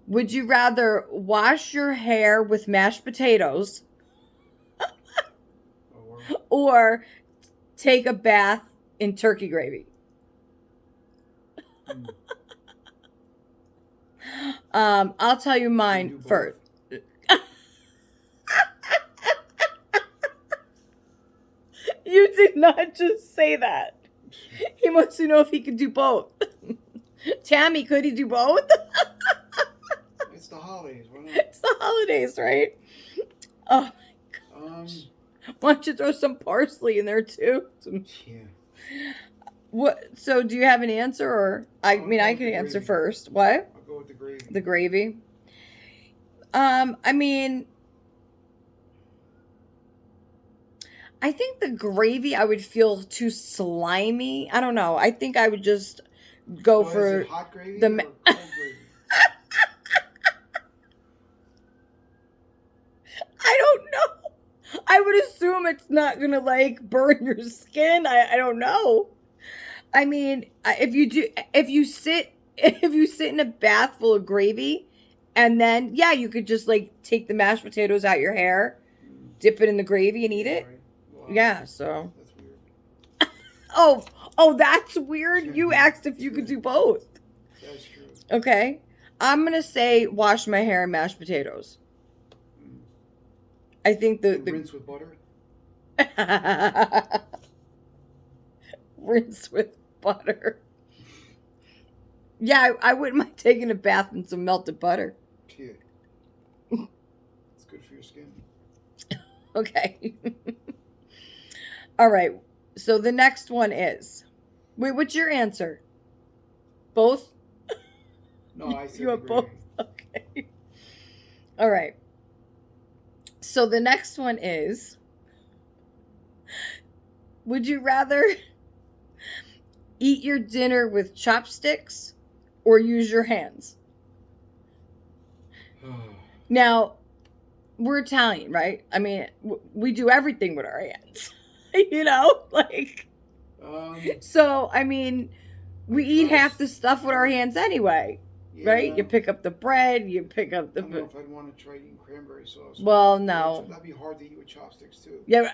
would you rather wash your hair with mashed potatoes or take a bath in turkey gravy? I'll tell you mine first. You did not just say that. He wants to know if he could do both. Tammy, could he do both? It's the holidays. Why not? It's the holidays, right? Oh my gosh. Why don't you throw some parsley in there too? Yeah. What? So, do you have an answer, or I can answer first. What? I'll go with the gravy. The gravy. I mean, I think the gravy I would feel too slimy. I don't know. I think I would just go for is it hot gravy the or cold gravy? I don't know. I would assume it's not gonna like burn your skin. I don't know. I mean, if you sit in a bath full of gravy, and then yeah, you could just like take the mashed potatoes out your hair, dip it in the gravy, and eat it. Right. Wow. Yeah. So. That's weird. Oh, that's weird. You asked if you could do both. That's true. Okay, I'm gonna say wash my hair and mashed potatoes. I think the rinse with butter. Rinse with butter. Yeah, I wouldn't mind taking a bath in some melted butter. Yeah. It's good for your skin. Okay. All right. So the next one is... Wait, what's your answer? Both? No, I said you have both? Okay. All right. So the next one is... Would you rather eat your dinner with chopsticks or use your hands? Now, we're Italian, right? I mean, we do everything with our hands, you know, like. So I mean, we eat half the stuff with our hands anyway, right? You pick up the bread, you pick up the. I don't know if I'd want to try eating cranberry sauce. Well, no. That'd be hard to eat with chopsticks too. Yeah.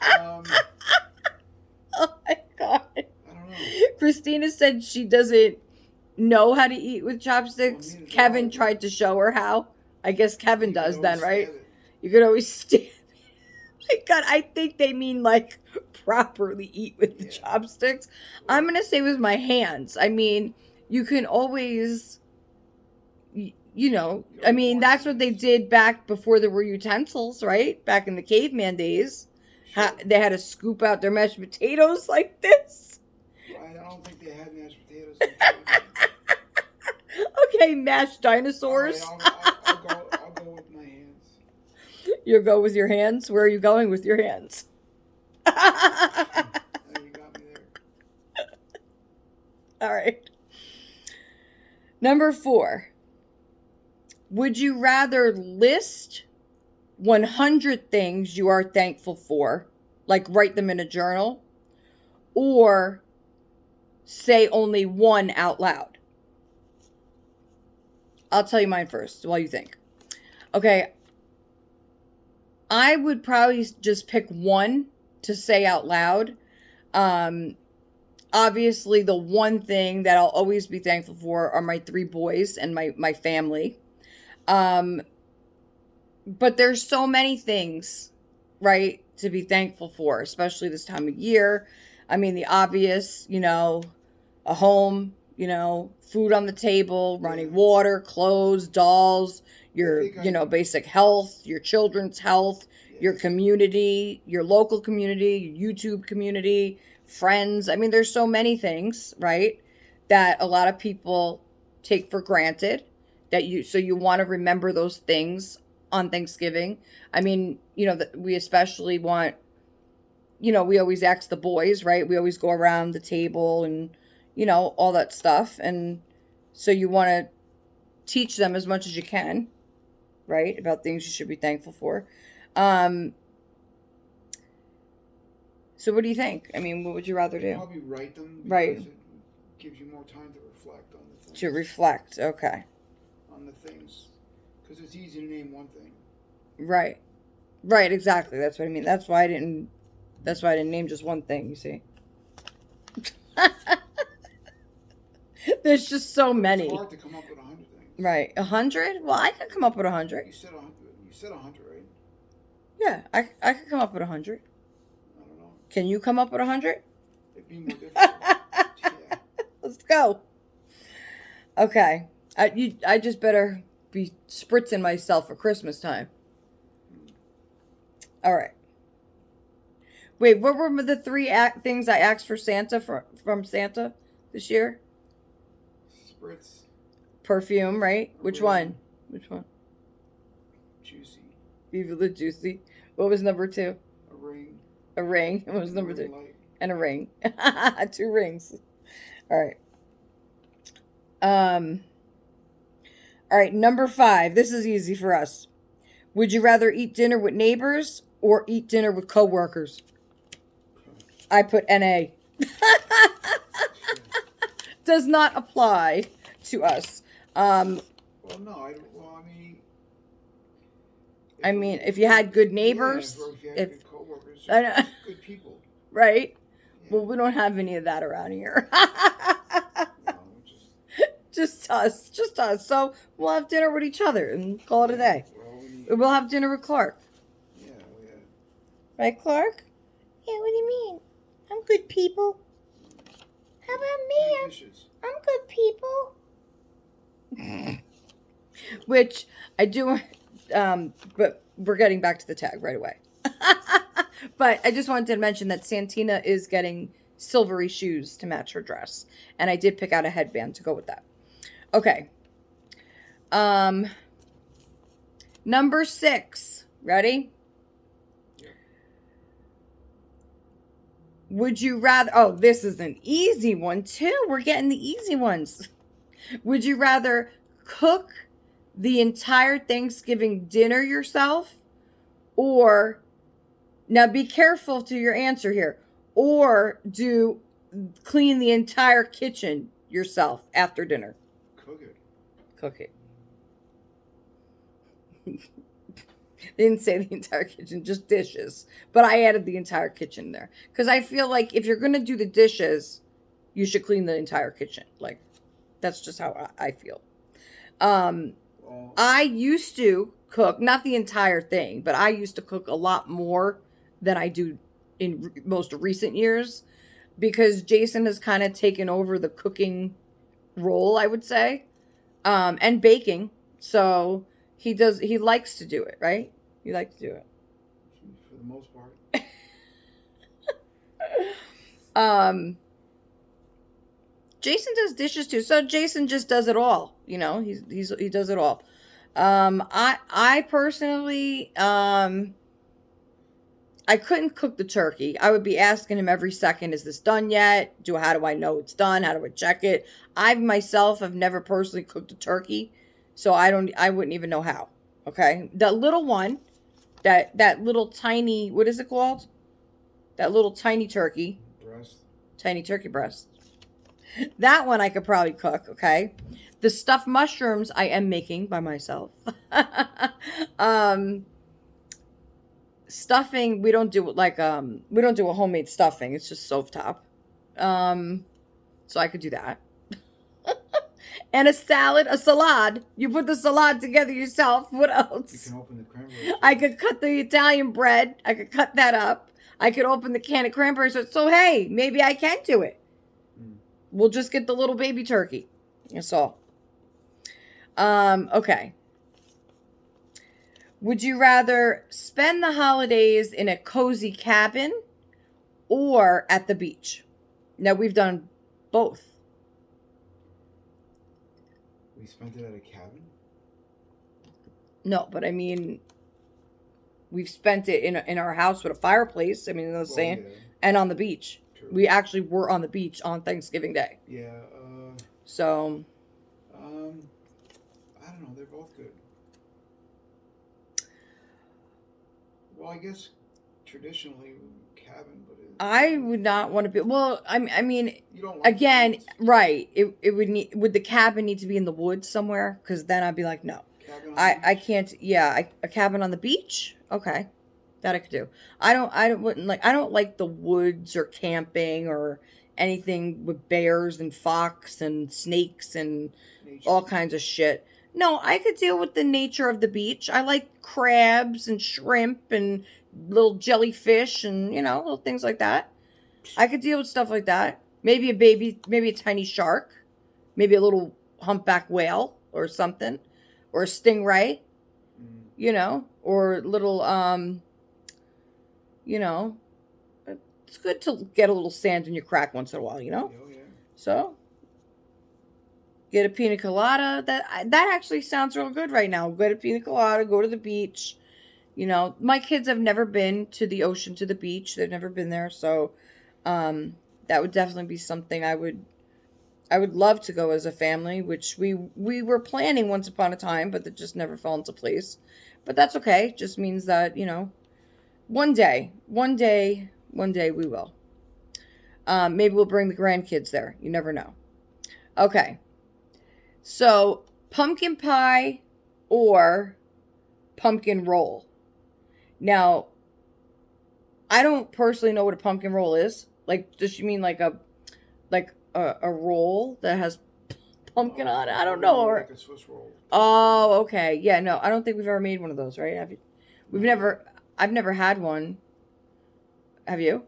Oh my God. I don't know. Christina said she doesn't know how to eat with chopsticks. Well, Kevin tried to show her how. I guess Kevin does then, right? You could always stab it. My God, I think they mean like properly eat with the chopsticks. I'm going to say with my hands. I mean, you can always, you know, I mean, that's what they did back before there were utensils, right? Back in the caveman days. Sure. They had to scoop out their mashed potatoes like this. I don't think they had mashed potatoes. Okay, mashed dinosaurs. Right, I'll go with my hands. You'll go with your hands? Where are you going with your hands? You got me there. All right. Number 4. Would you rather list 100 things you are thankful for, like write them in a journal, or say only one out loud? I'll tell you mine first while you think. Okay. I would probably just pick one to say out loud. Obviously, the one thing that I'll always be thankful for are my 3 boys and my family. But there's so many things, right, to be thankful for, especially this time of year. I mean, the obvious, you know, a home, you know, food on the table, running water, clothes, dolls, your, you know, basic health, your children's health, your community, your local community, your YouTube community, friends. I mean, there's so many things, right, that a lot of people take for granted that you want to remember those things on Thanksgiving. I mean, you know, we especially want, you know, we always ask the boys, right? We always go around the table and, you know, all that stuff. And so you want to teach them as much as you can, right? About things you should be thankful for. So what do you think? I mean, what would you rather do? Probably write them. Right. It gives you more time to reflect on the things. To reflect, okay. On the things. Because it's easy to name one thing. Right. Right, exactly. That's what I mean. That's why I didn't name just one thing, you see. There's just so many. It's hard to come up with 100 things. Right. 100? Well, I could come up with 100. You said 100. You said 100, right? Yeah, I could come up with 100. I don't know. Can you come up with 100? It'd be more difficult. Yeah. Let's go. Okay. I just better be spritzing myself for Christmas time. All right. Wait, what were the 3 things I asked for Santa from Santa this year? Spritz. Perfume, right? Which one? Which one? Juicy. Viva la Juicy. What was number 2? A ring. A ring. What was number 3? Light. And a ring. 2 rings. All right. All right, number 5. This is easy for us. Would you rather eat dinner with neighbors or eat dinner with coworkers? I put NA. Does not apply to us. Well, no. I mean, if you had good neighbors, if you had good coworkers, good people, right? Yeah. Well, we don't have any of that around here. No, just us. So we'll have dinner with each other and call it a day. We'll have dinner with Clark. Yeah. Right, Clark? Yeah, what do you mean? I'm good people. How about me? I'm good people. Which I do, but we're getting back to the tag right away. But I just wanted to mention that Santina is getting silvery shoes to match her dress. And I did pick out a headband to go with that. Okay. Number 6. Ready? Would you rather... Oh, this is an easy one, too. We're getting the easy ones. Would you rather cook the entire Thanksgiving dinner yourself, or, now be careful to your answer here, or clean the entire kitchen yourself after dinner? Cook it. Cook it. They didn't say the entire kitchen, just dishes. But I added the entire kitchen there. Because I feel like if you're going to do the dishes, you should clean the entire kitchen. Like, that's just how I feel. I used to cook, not the entire thing, but I used to cook a lot more than I do in most recent years. Because Jason has kind of taken over the cooking role, I would say. And baking. So he likes to do it, right? You like to do it. For the most part. Jason does dishes too. So Jason just does it all. He does it all. I personally, I couldn't cook the turkey. I would be asking him every second, is this done yet? How do I know it's done? How do I check it? I myself have never personally cooked a turkey, so I wouldn't even know how. Okay. The little one, that little tiny, what is it called? That little tiny turkey. Breast. Tiny turkey breast. That one I could probably cook, okay? The stuffed mushrooms I am making by myself. Stuffing, we don't do we don't do a homemade stuffing. It's just stovetop. So I could do that. And a salad. You put the salad together yourself. What else? You can open the cranberries. I could cut the Italian bread. I could cut that up. I could open the can of cranberries. So hey, maybe I can do it. We'll just get the little baby turkey. That's all. Okay. Would you rather spend the holidays in a cozy cabin or at the beach? Now, we've done both. We spent it at a cabin? No, but I mean, we've spent it in our house with a fireplace. I mean, you know what I'm saying? Yeah. And on the beach. True. We actually were on the beach on Thanksgiving Day. Yeah. So. I don't know. They're both good. Well, I guess traditionally cabin, but I would not want to be. Well, I mean, you don't like again, cabins? right? It would the cabin need to be in the woods somewhere? Because then I'd be like, no, Cabin on I the beach? can't. Yeah, a cabin on the beach. Okay, that I could do. I don't like the woods or camping or anything with bears and fox and snakes and Nature. all kinds of shit. No, I could deal with the nature of the beach. I like crabs and shrimp and little jellyfish and, little things like that. I could deal with stuff like that. Maybe a tiny shark. Maybe a little humpback whale or something. Or a stingray. Or little, it's good to get a little sand in your crack once in a while, Oh, yeah. So, get a pina colada. That actually sounds real good right now. Get a pina colada, go to the beach. My kids have never been to the ocean, to the beach. They've never been there. So, that would definitely be something I would love to go as a family, which we were planning once upon a time, but that just never fell into place. But that's okay. Just means that, one day we will. Maybe we'll bring the grandkids there. You never know. Okay. So, pumpkin pie or pumpkin roll. Now, I don't personally know what a pumpkin roll is. Like, does she mean like a roll that has pumpkin on it? I don't know. Like a Swiss roll. Oh, okay. Yeah, no, I don't think we've ever made one of those, right? Have you? I've never had one. Have you?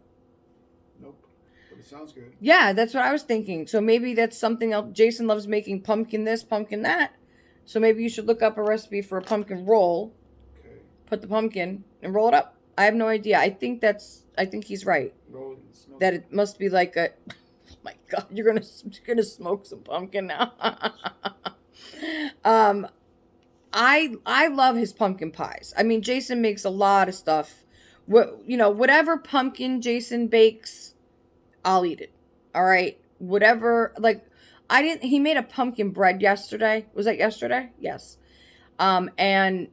Nope. But it sounds good. Yeah, that's what I was thinking. So maybe that's something else. Jason loves making pumpkin this, pumpkin that. So maybe you should look up a recipe for a pumpkin roll. Okay. Put the pumpkin and roll it up. I have no idea. I think he's right. Roll it and smoke That it. it must be like a. Oh my God, you're gonna smoke some pumpkin now. I love his pumpkin pies. I mean, Jason makes a lot of stuff. Whatever pumpkin Jason bakes, I'll eat it. All right. Whatever, he made a pumpkin bread yesterday. Was that yesterday? Yes. And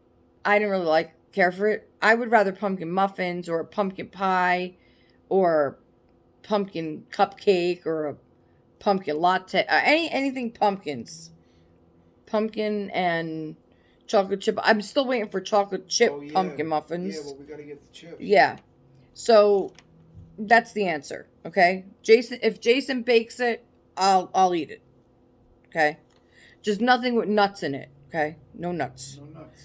I didn't really care for it. I would rather pumpkin muffins or a pumpkin pie or pumpkin cupcake or a pumpkin latte. Anything pumpkins. Pumpkin and chocolate chip. I'm still waiting for chocolate chip pumpkin muffins. Yeah, well, we gotta get the chips. Yeah. So that's the answer. Okay. If Jason bakes it, I'll eat it. Okay. Just nothing with nuts in it. Okay. No nuts. No nuts.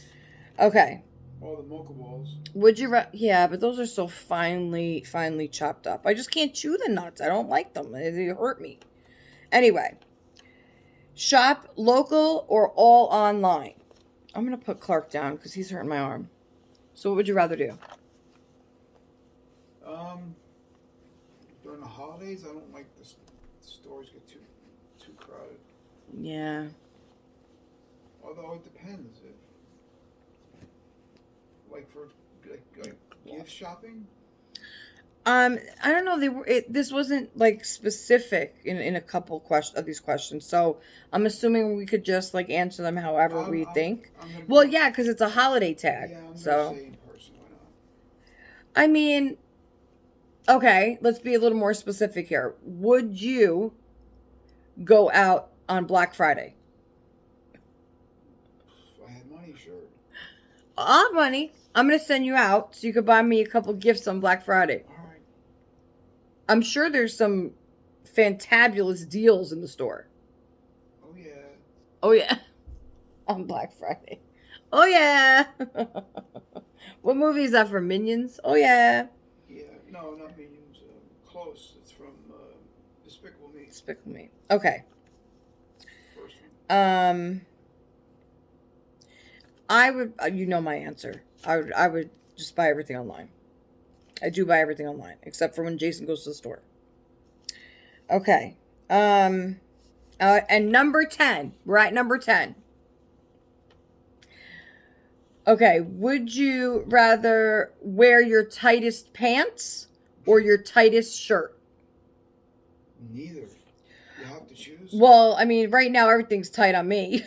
Okay. All the mocha balls. Would you yeah, but those are so finely chopped up. I just can't chew the nuts. I don't like them. They hurt me. Anyway. Shop local or all online? I'm going to put Clark down because he's hurting my arm. So what would you rather do? During the holidays, I don't like the stores get too crowded. Yeah. Although it depends. For gift shopping. I don't know. This wasn't specific in a couple of these questions, so I'm assuming we could just answer them however we think. Well, yeah, because it's a holiday tag. Yeah, I'm so. Gonna say in person. Why not? I mean, okay, let's be a little more specific here. Would you go out on Black Friday? If I had money, sure. I'll have money. I'm gonna send you out so you could buy me a couple gifts on Black Friday. All right. I'm sure there's some fantabulous deals in the store. Oh yeah. Oh yeah. On Black Friday. Oh yeah. What movie is that from? Minions? Oh yeah. Yeah. No, not Minions. Close. It's from Despicable Me. Despicable Me. Okay. First one. I would. You know my answer. I would just buy everything online. I do buy everything online, except for when Jason goes to the store. Okay. And number 10. We're at number 10. Okay. Would you rather wear your tightest pants or your tightest shirt? Neither. You have to choose. Well, I mean, right now everything's tight on me.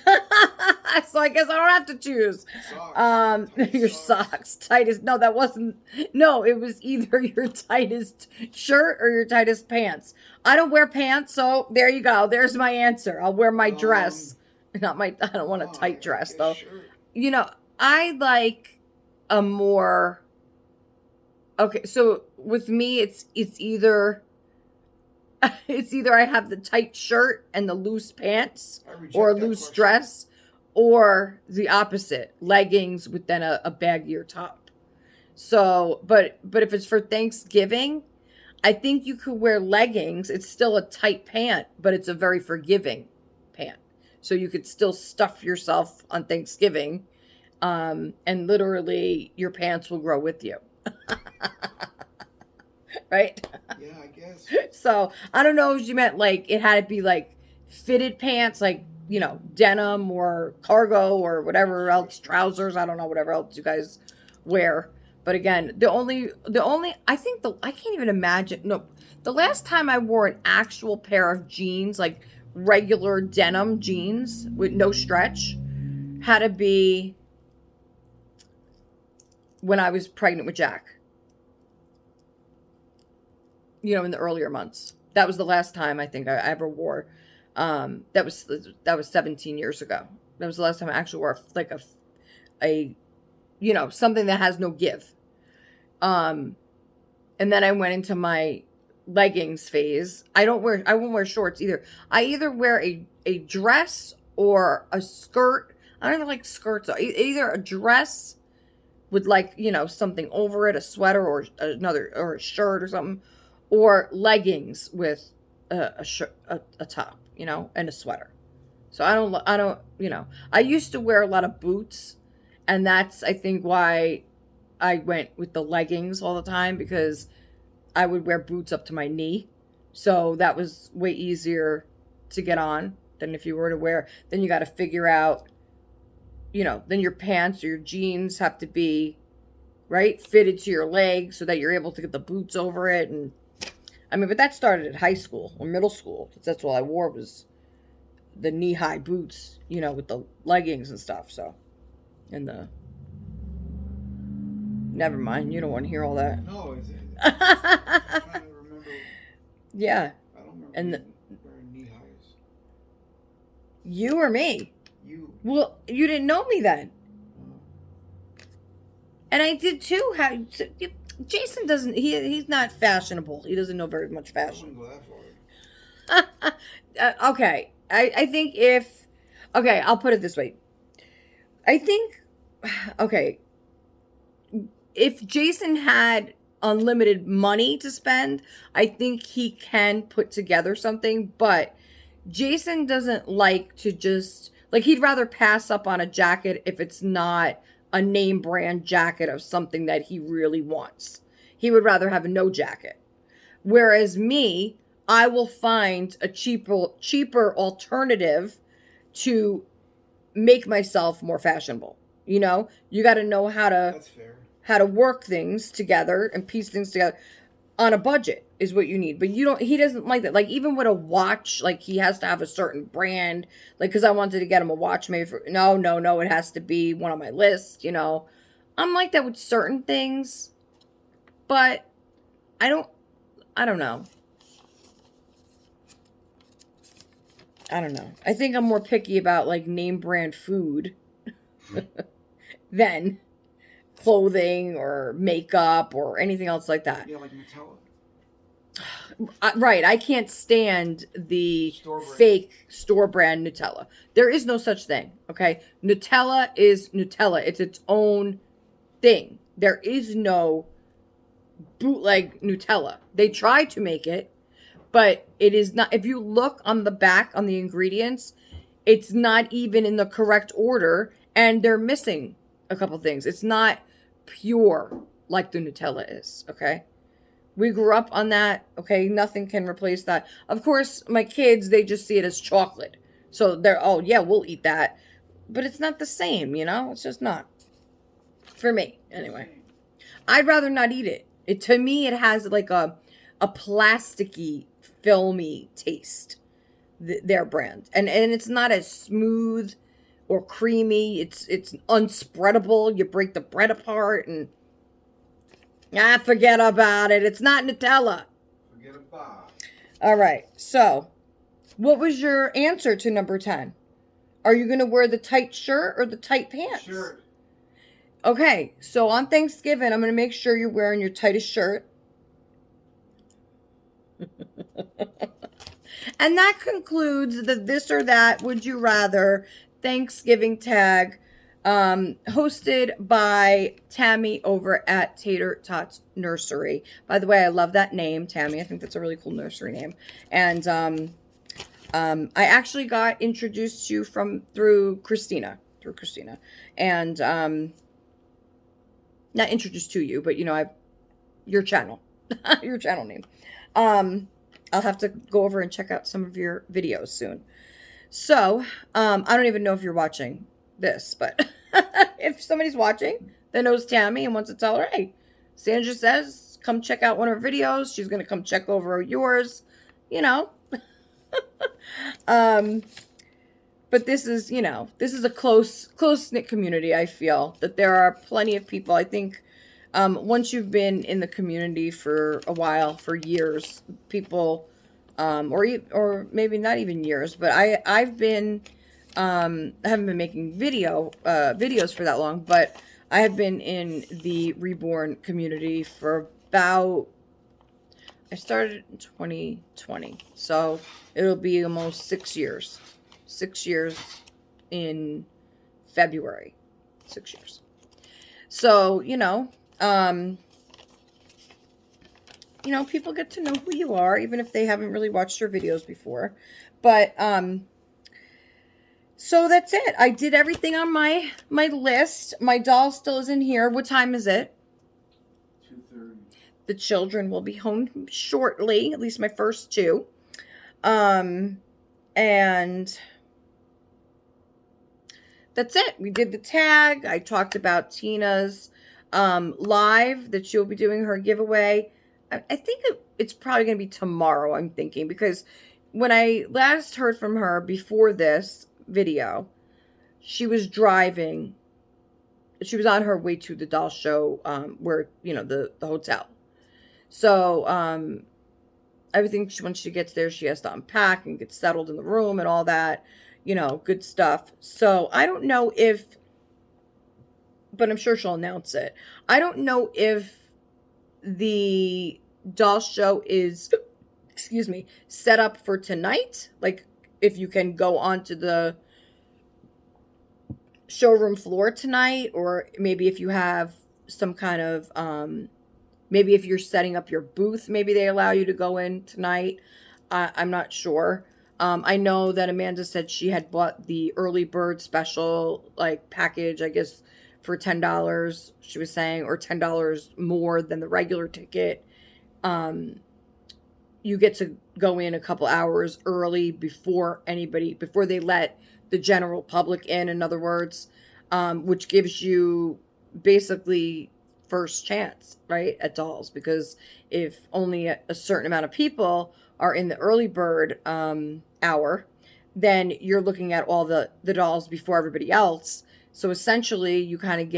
So I guess I don't have to choose. Socks. Your socks. Tightest. No, that wasn't. No, it was either your tightest shirt or your tightest pants. I don't wear pants, so there you go. There's my answer. I'll wear my dress. Not my. I don't want a tight dress though. Sure. You know, I like a more. Okay, so with me, it's either. It's either I have the tight shirt and the loose pants or a loose dress, or the opposite, leggings with then a baggier top. So, but if it's for Thanksgiving, I think you could wear leggings. It's still a tight pant, but it's a very forgiving pant. So you could still stuff yourself on Thanksgiving, and literally your pants will grow with you. Right? Yeah, I guess. So I don't know if you meant it had to be fitted pants, denim or cargo or whatever else, trousers. I don't know, whatever else you guys wear. But again, the only I can't even imagine. No, the last time I wore an actual pair of jeans, regular denim jeans with no stretch, had to be when I was pregnant with Jack. In the earlier months. That was the last time I think I ever wore. That was 17 years ago. That was the last time I actually wore a something that has no give. And then I went into my leggings phase. I won't wear shorts either. I either wear a dress or a skirt. I don't even like skirts. Either a dress with something over it, a sweater or a shirt or something. Or leggings with a top, and a sweater. So I don't, I used to wear a lot of boots, and that's, I think, why I went with the leggings all the time, because I would wear boots up to my knee. So that was way easier to get on than if you were to wear, then you got to figure out, then your pants or your jeans have to be, right, fitted to your legs so that you're able to get the boots over it. And but that started at high school or middle school. That's all I wore was the knee-high boots, with the leggings and stuff. So, And the... Never mind. You don't want to hear all that. No, I'm trying to remember. Yeah. I don't remember And wearing knee highs. You or me? You. Well, you didn't know me then. And I did too. Jason doesn't... He's not fashionable. He doesn't know very much fashion. I wouldn't go that far. Okay. I think if... Okay, I'll put it this way. I think... Okay. If Jason had unlimited money to spend, I think he can put together something. But Jason doesn't like to just... Like, he'd rather pass up on a jacket if it's not a name brand jacket of something that he really wants. He would rather have a no jacket. Whereas me, I will find a cheaper alternative to make myself more fashionable. You know, you got to know That's fair. How to work things together and piece things together on a budget is what you need. But he doesn't like that. Like, even with a watch, like, he has to have a certain brand. Like, because I wanted to get him a watch maybe for, no, it has to be one on my list, you know. I'm like that with certain things, but I don't know. I don't know. I think I'm more picky about, like, name brand food than clothing or makeup or anything else like that. Yeah, like Nutella. Right. I can't stand the Store-brand. fake store brand Nutella. There is no such thing. Okay. Nutella is Nutella. It's its own thing. There is no bootleg Nutella. They try to make it, but it is not. If you look on the back on the ingredients, it's not even in the correct order, and they're missing a couple things. It's not pure like the Nutella is, okay? We grew up on that, okay? Nothing can replace that. Of course, my kids, they just see it as chocolate. So they're, oh, yeah, we'll eat that. But it's not the same, you know? It's just not. For me, anyway. I'd rather not eat it. To me, it has like a plasticky, filmy taste, their brand. And it's not as smooth or creamy. It's unspreadable. You break the bread apart and forget about it. It's not Nutella. Forget about it. All right. So, what was your answer to number 10? Are you going to wear the tight shirt or the tight pants? Shirt. Okay. So, on Thanksgiving, I'm going to make sure you're wearing your tightest shirt. And that concludes the This or That Would You Rather Thanksgiving tag, hosted by Tammy over at Tater Tots Nursery. By the way, I love that name, Tammy. I think that's a really cool nursery name. And I actually got introduced to you through Christina. And not introduced to you, but, you know, your channel. Your channel name. I'll have to go over and check out some of your videos soon. So, I don't even know if you're watching this, but if somebody's watching that knows Tammy and wants to tell her, hey, Sandra says, come check out one of her videos. She's going to come check over yours, you know. But this is, you know, this is a close-knit community, I feel. That there are plenty of people, I think, once you've been in the community for a while, for years, people... or maybe not even years, but I've been, I haven't been making videos for that long, but I have been in the Reborn community for about, I started in 2020, so it'll be almost 6 years. 6 years in February. 6 years. So, you know, people get to know who you are, even if they haven't really watched your videos before. But, so that's it. I did everything on my list. My doll still isn't here. What time is it? 2:30. The children will be home shortly, at least my first two. And that's it. We did the tag. I talked about Tina's live that she'll be doing her giveaway. I think it's probably going to be tomorrow, I'm thinking, because when I last heard from her before this video, she was driving she was on her way to the Dollshow, where, the hotel. So, everything, when she gets there, she has to unpack and get settled in the room and all that, good stuff. So I don't know if, but I'm sure she'll announce it. I don't know if the doll show is, excuse me, set up for tonight. Like, if you can go onto the showroom floor tonight, or maybe if you have some kind of, maybe if you're setting up your booth, maybe they allow you to go in tonight. I'm not sure. I know that Amanda said she had bought the early bird special, like, package, I guess, for $10, she was saying, or $10 more than the regular ticket. You get to go in a couple hours early before they let the general public in other words, which gives you basically first chance, right, at dolls, because if only a certain amount of people are in the early bird hour, then you're looking at all the dolls before everybody else. So essentially, you kind of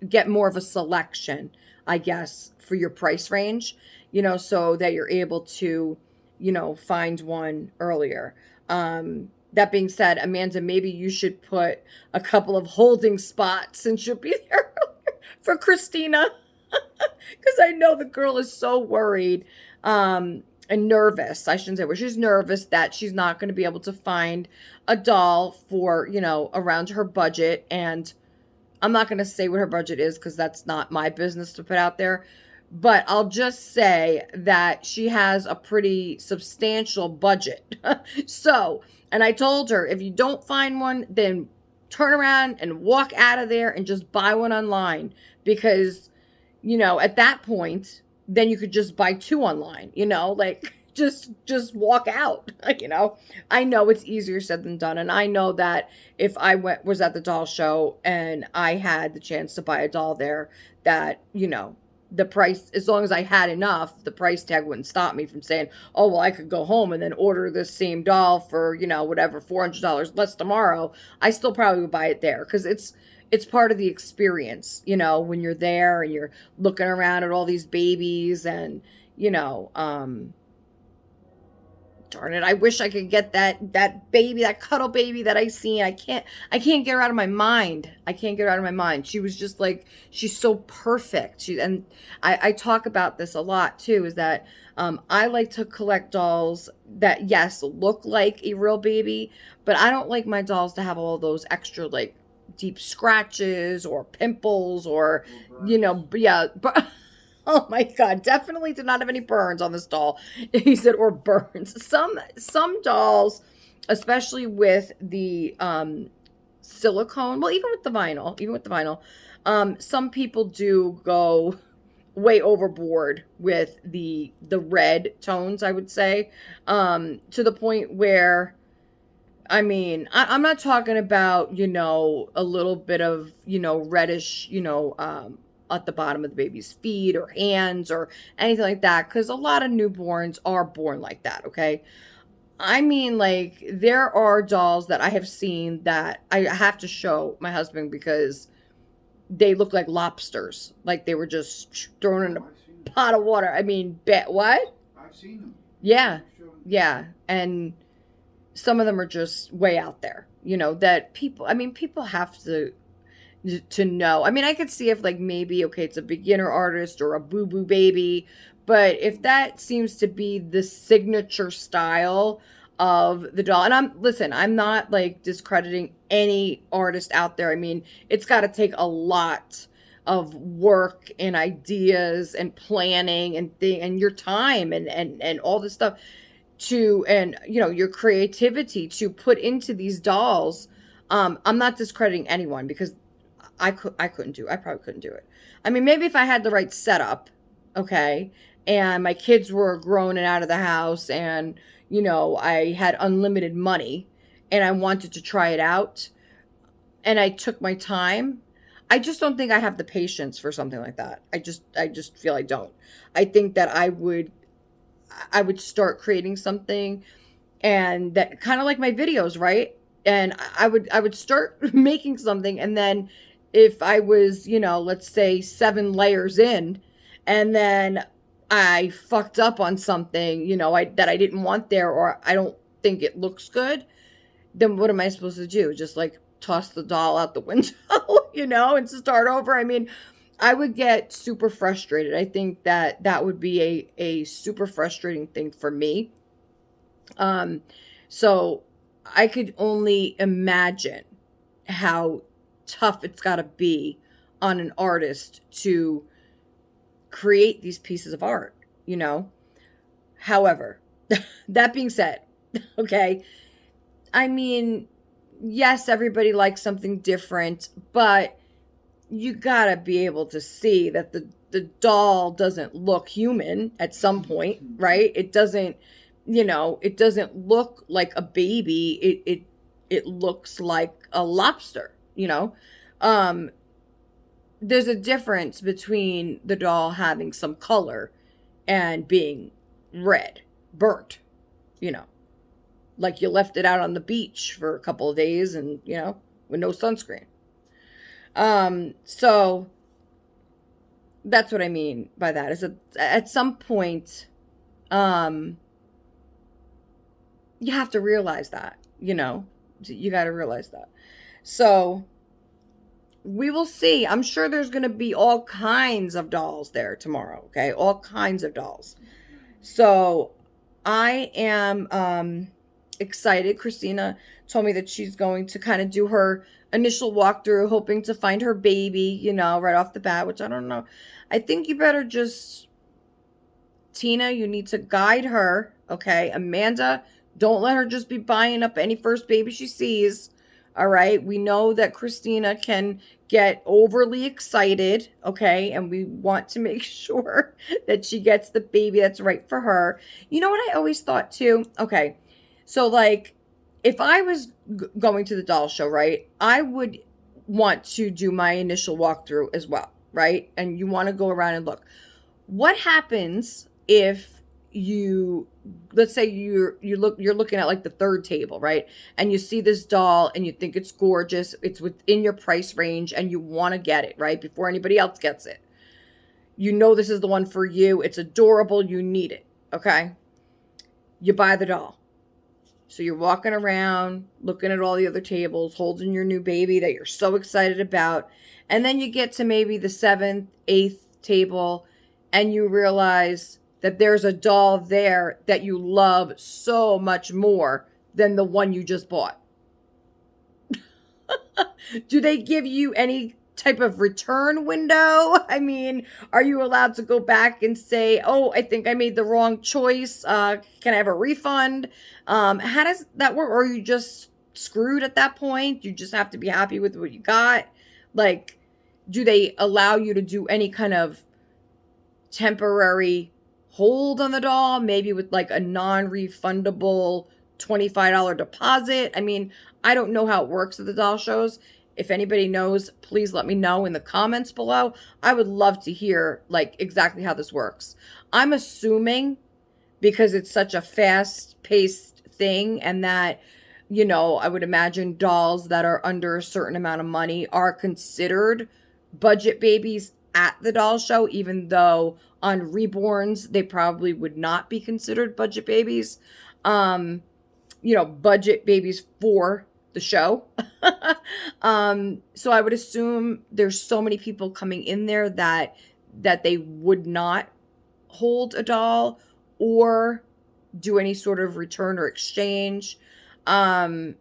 get more of a selection, I guess, for your price range, so that you're able to, find one earlier. That being said, Amanda, maybe you should put a couple of holding spots since you'll be there for Christina, because I know the girl is so worried and nervous. I shouldn't say where she's nervous that she's not going to be able to find a doll for, around her budget. And I'm not going to say what her budget is because that's not my business to put out there. But I'll just say that she has a pretty substantial budget. So, and I told her, if you don't find one, then turn around and walk out of there and just buy one online. Because, at that point, then you could just buy two online, like just walk out, I know it's easier said than done. And I know that if I was at the doll show and I had the chance to buy a doll there, that, the price, as long as I had enough, the price tag wouldn't stop me from saying, oh, well, I could go home and then order this same doll for, whatever, $400 less tomorrow. I still probably would buy it there because it's part of the experience, when you're there and you're looking around at all these babies and, darn it, I wish I could get that baby, that cuddle baby that I seen. I can't get her out of my mind. She was just like, she's so perfect. And I talk about this a lot too, is that I like to collect dolls that, yes, look like a real baby, but I don't like my dolls to have all those extra, like, deep scratches or pimples or, yeah, but oh my God, definitely did not have any burns on this doll. He said, or burns. Some dolls, especially with the silicone, well, even with the vinyl, some people do go way overboard with the red tones, I would say, to the point where, I mean, I'm not talking about, a little bit of, reddish, at the bottom of the baby's feet or hands or anything like that, because a lot of newborns are born like that, okay? I mean, like, there are dolls that I have seen that I have to show my husband because they look like lobsters, like they were just thrown in a pot of water. I mean, what? I've seen them. Yeah, and some of them are just way out there, that people have to know. I mean, I could see if, like, maybe, okay, it's a beginner artist or a boo-boo baby, but if that seems to be the signature style of the doll, and I'm not, like, discrediting any artist out there. I mean, it's got to take a lot of work and ideas and planning and your time and all this stuff and your creativity to put into these dolls. I'm not discrediting anyone because I probably couldn't do it. I mean, maybe if I had the right setup, okay, and my kids were grown and out of the house and, I had unlimited money and I wanted to try it out and I took my time, I just don't think I have the patience for something like that. I just feel I don't. I think that I would start creating something and that kind of like my videos, right? And I would start making something and then if I was, let's say 7 layers in, and then I fucked up on something, that I didn't want there, or I don't think it looks good, then what am I supposed to do? Just like toss the doll out the window, and start over? I mean, I would get super frustrated. I think that would be a super frustrating thing for me. So I could only imagine how tough it's got to be on an artist to create these pieces of art, However, that being said, okay, I mean, yes, everybody likes something different, but you gotta be able to see that the doll doesn't look human at some point, right? It doesn't, it doesn't look like a baby. It looks like a lobster, There's a difference between the doll having some color and being red, burnt, like you left it out on the beach for a couple of days and, with no sunscreen. So that's what I mean by that, is that at some point, you have to realize that, you got to realize that. So we will see. I'm sure there's going to be all kinds of dolls there tomorrow. Okay. All kinds of dolls. So I am, excited. Christina told me that she's going to kind of do her initial walkthrough, hoping to find her baby, right off the bat, which I don't know. I think you better just, Tina, you need to guide her, okay? Amanda, don't let her just be buying up any first baby she sees, all right? We know that Christina can get overly excited, okay? And we want to make sure that she gets the baby that's right for her. You know what I always thought too? Okay, so like, if I was going to the doll show, right, I would want to do my initial walkthrough as well, right? And you want to go around and look. What happens if let's say you're looking at like the third table, right? And you see this doll and you think it's gorgeous, it's within your price range, and you want to get it, right? Before anybody else gets it. This is the one for you. It's adorable. You need it, okay? You buy the doll. So you're walking around, looking at all the other tables, holding your new baby that you're so excited about. And then you get to maybe the 7th, 8th table, and you realize that there's a doll there that you love so much more than the one you just bought. Do they give you any type of return window? I mean, are you allowed to go back and say, oh, I think I made the wrong choice. Can I have a refund? How does that work? Or are you just screwed at that point? You just have to be happy with what you got? Like, do they allow you to do any kind of temporary hold on the doll? Maybe with like a non-refundable $25 deposit? I mean, I don't know how it works at the doll shows. If anybody knows, please let me know in the comments below. I would love to hear like exactly how this works. I'm assuming, because it's such a fast-paced thing, and that, I would imagine dolls that are under a certain amount of money are considered budget babies at the doll show, even though on reborns they probably would not be considered budget babies. Budget babies for the show. So I would assume there's so many people coming in there that they would not hold a doll or do any sort of return or exchange. But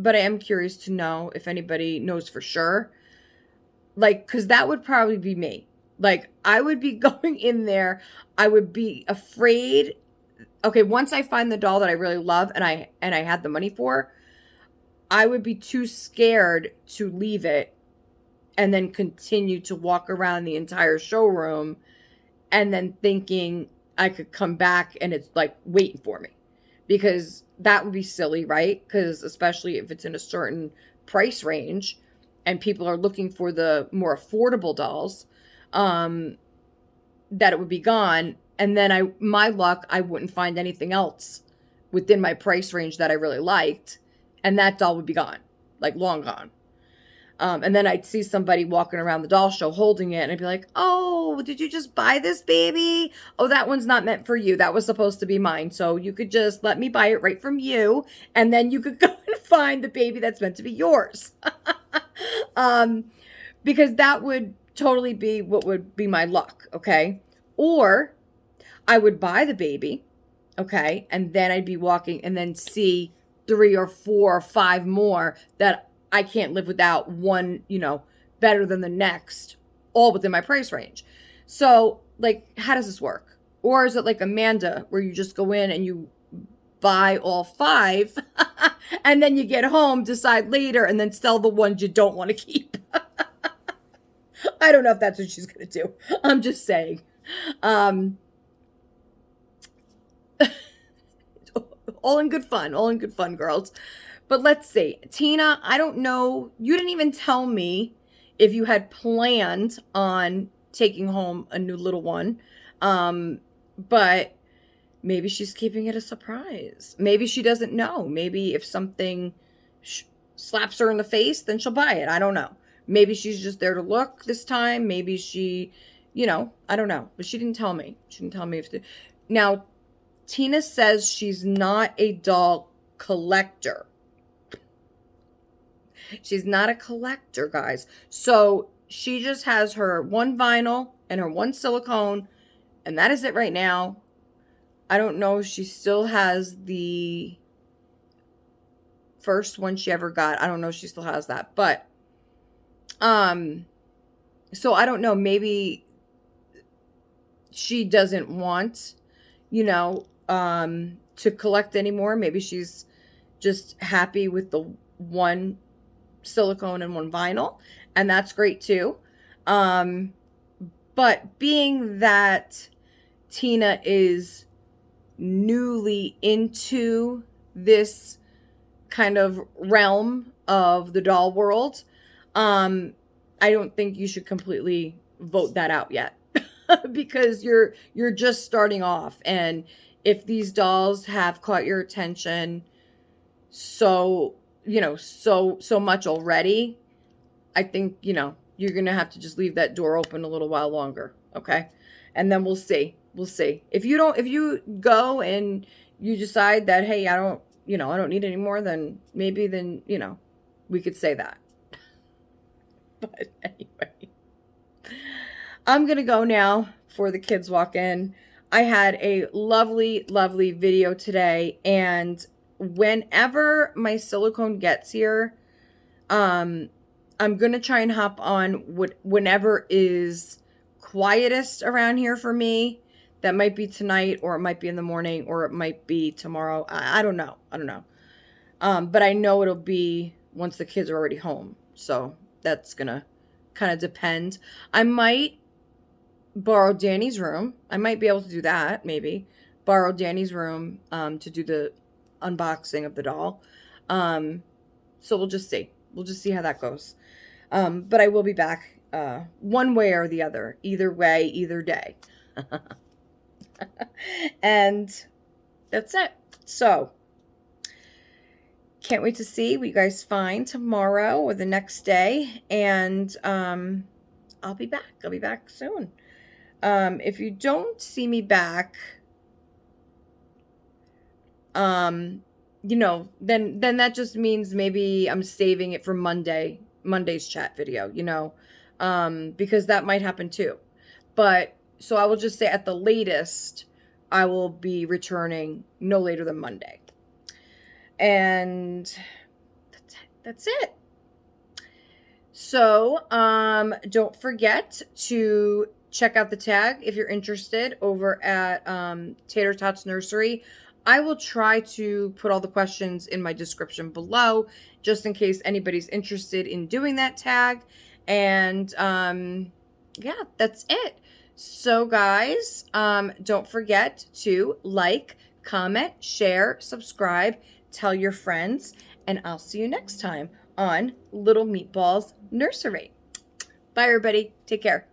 I am curious to know if anybody knows for sure. Like, because that would probably be me. Like, I would be going in there. I would be afraid. Okay, once I find the doll that I really love and I had the money for, I would be too scared to leave it and then continue to walk around the entire showroom and then thinking I could come back and it's like waiting for me, because that would be silly, right? Because especially if it's in a certain price range and people are looking for the more affordable dolls, that it would be gone. And then my luck, I wouldn't find anything else within my price range that I really liked. And that doll would be gone, like long gone. And then I'd see somebody walking around the doll show holding it, and I'd be like, oh, did you just buy this baby? Oh, that one's not meant for you. That was supposed to be mine. So you could just let me buy it right from you, and then you could go and find the baby that's meant to be yours. Because that would totally be what would be my luck, okay? Or I would buy the baby, okay? And then I'd be walking and then see 3 or 4 or 5 more that I can't live without, one, better than the next, all within my price range. So, like, how does this work? Or is it like Amanda, where you just go in and you buy all 5 and then you get home, decide later, and then sell the ones you don't want to keep? I don't know if that's what she's going to do. I'm just saying. All in good fun, girls. But let's see. Tina, I don't know. You didn't even tell me if you had planned on taking home a new little one. But maybe she's keeping it a surprise. Maybe she doesn't know. Maybe if something slaps her in the face, then she'll buy it. I don't know. Maybe she's just there to look this time. Maybe she, I don't know. But she didn't tell me. She didn't tell me if Now, Tina says she's not a doll collector. She's not a collector, guys. So she just has her one vinyl and her one silicone, and that is it right now. I don't know if she still has the first one she ever got. I don't know if she still has that. But, so I don't know. Maybe she doesn't want, to collect anymore. Maybe she's just happy with the one silicone and one vinyl, and that's great too. But being that Tina is newly into this kind of realm of the doll world, I don't think you should completely vote that out yet. Because you're just starting off, and if these dolls have caught your attention so much already, I think you're gonna have to just leave that door open a little while longer, okay? And then we'll see. If you go and you decide that, hey, I don't need any more, then maybe we could say that. But anyway, I'm going to go now before the kids walk in. I had a lovely, lovely video today, and whenever my silicone gets here, I'm going to try and hop on whenever is quietest around here for me. That might be tonight, or it might be in the morning, or it might be tomorrow. I don't know. But I know it'll be once the kids are already home. So that's going to kind of depend. I might borrow Danny's room. I might be able to do that, maybe. Borrow Danny's room to do the unboxing of the doll. So we'll just see. We'll just see how that goes. But I will be back one way or the other. Either way, either day. And that's it. So, can't wait to see what you guys find tomorrow or the next day. And I'll be back. I'll be back soon. If you don't see me back, then that just means maybe I'm saving it for Monday's chat video, because that might happen too. But so I will just say at the latest, I will be returning no later than Monday. And that's it. So, don't forget to check out the tag if you're interested over at Tater Tots Nursery. I will try to put all the questions in my description below, just in case anybody's interested in doing that tag. And yeah, that's it. So guys, don't forget to like, comment, share, subscribe, tell your friends, and I'll see you next time on Little Meatballs Nursery. Bye, everybody. Take care.